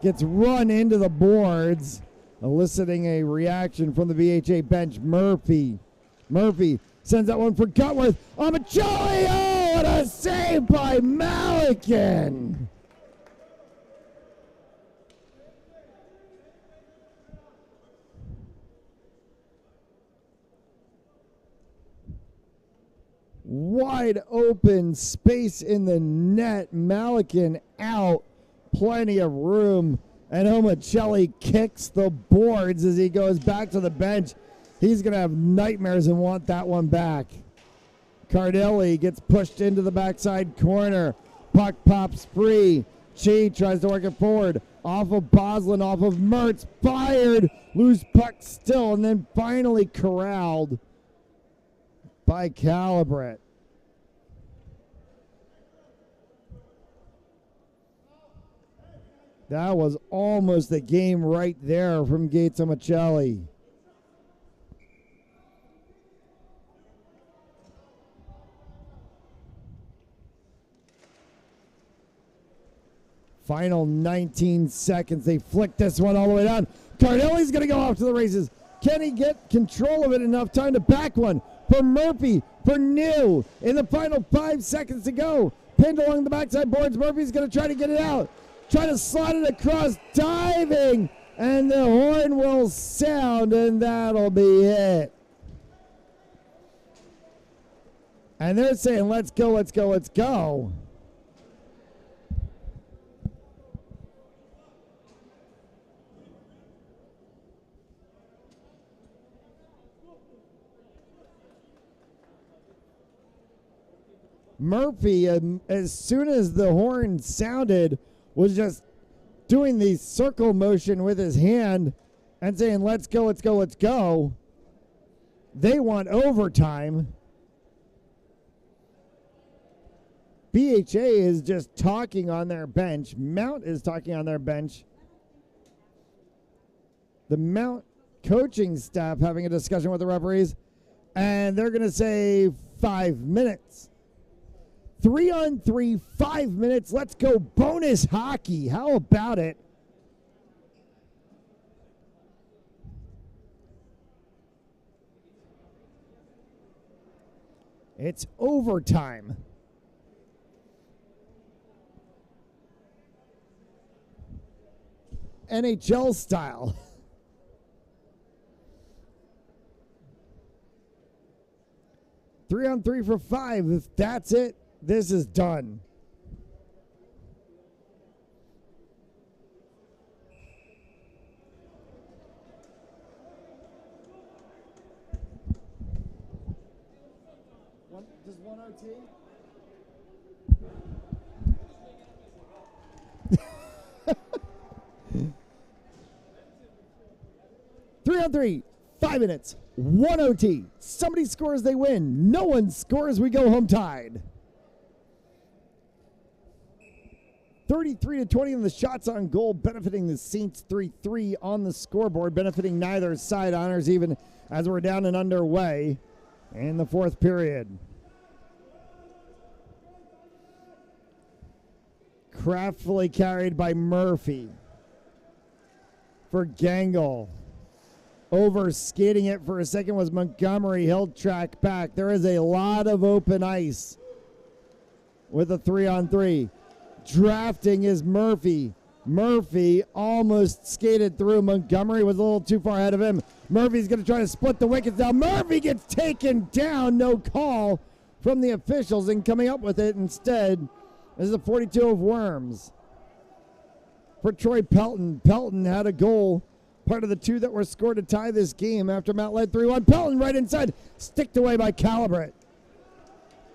gets run into the boards, eliciting a reaction from the BHA bench. Murphy sends that one for Gutworth. Amichelli! Oh, what a save by Malikin! Wide open space in the net. Malikin out. Plenty of room. And Omichelli kicks the boards as he goes back to the bench. He's going to have nightmares and want that one back. Cardelli gets pushed into the backside corner. Puck pops free. Chi tries to work it forward. Off of Boslin, off of Mertz. Fired. Loose puck still. And then finally corralled by Calibret. That was almost the game right there from Gates Omichelli. Final 19 seconds. They flick this one all the way down. Cardelli's going to go off to the races. Can he get control of it enough time to back one? For Murphy, for New, in the final 5 seconds to go. Pinned along the backside boards. Murphy's going to try to get it out. Try to slide it across, diving, and the horn will sound, and that'll be it. And they're saying, let's go, let's go, let's go. Murphy, as soon as the horn sounded, was just doing the circle motion with his hand and saying, let's go, let's go, let's go. They want overtime. BHA is just talking on their bench. Mount is talking on their bench. The Mount coaching staff having a discussion with the referees, and they're going to say 5 minutes. 3-on-3, 5 minutes. Let's go bonus hockey. How about it? It's overtime. NHL style. Three on three for 5. If that's it, this is done. Does one OT? 3 on 3, 5 minutes, 1 OT. Somebody scores, they win. No one scores, we go home tied. 33-20 in the shots on goal, benefiting the Saints. 3-3 on the scoreboard, benefiting neither side. Honors even as we're down and underway in the fourth period. Craftfully carried by Murphy for Gangle. Over skating it for a second was Montgomery. He'll track back. There is a lot of open ice with a 3 on 3. Drafting is Murphy. Murphy almost skated through. Montgomery was a little too far ahead of him. Murphy's going to try to split the wickets down. Murphy gets taken down. No call from the officials, and coming up with it instead is the 42 of Worms. For Troy Pelton. Pelton had a goal. Part of the 2 that were scored to tie this game after Mount led 3-1. Pelton right inside. Sticked away by Calibret.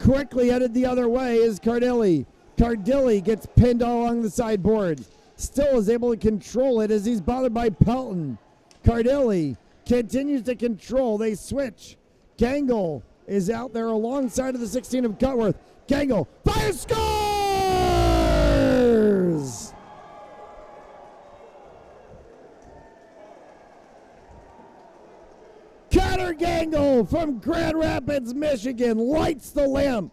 Quickly headed the other way is Cardilli. Cardilli gets pinned all along the sideboard. Still is able to control it as he's bothered by Pelton. Cardilli continues to control. They switch. Gangle is out there alongside of the 16 of Cutworth. Gangle fires, scores! Connor Gangle from Grand Rapids, Michigan lights the lamp.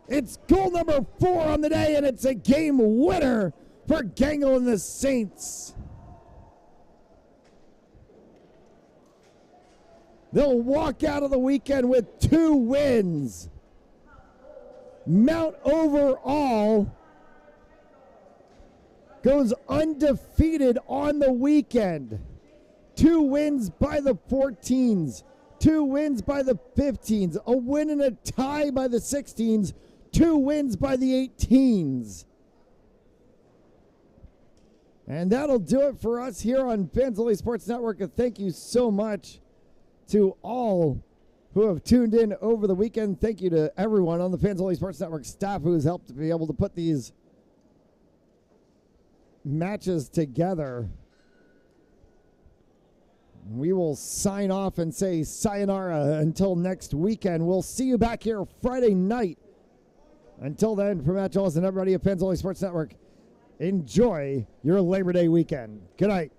It's goal number 4 on the day, and it's a game winner for Gangle and the Saints. They'll walk out of the weekend with 2 wins. Mount overall goes undefeated on the weekend. 2 wins by the 14s, 2 wins by the 15s, a win and a tie by the 16s, 2 wins by the 18s. And that'll do it for us here on Fans Only Sports Network. And thank you so much to all who have tuned in over the weekend. Thank you to everyone on the Fans Only Sports Network staff who has helped to be able to put these matches together. We will sign off and say sayonara until next weekend. We'll see you back here Friday night. Until then, from Matt Jones and everybody at Fans Only Sports Network, enjoy your Labor Day weekend. Good night.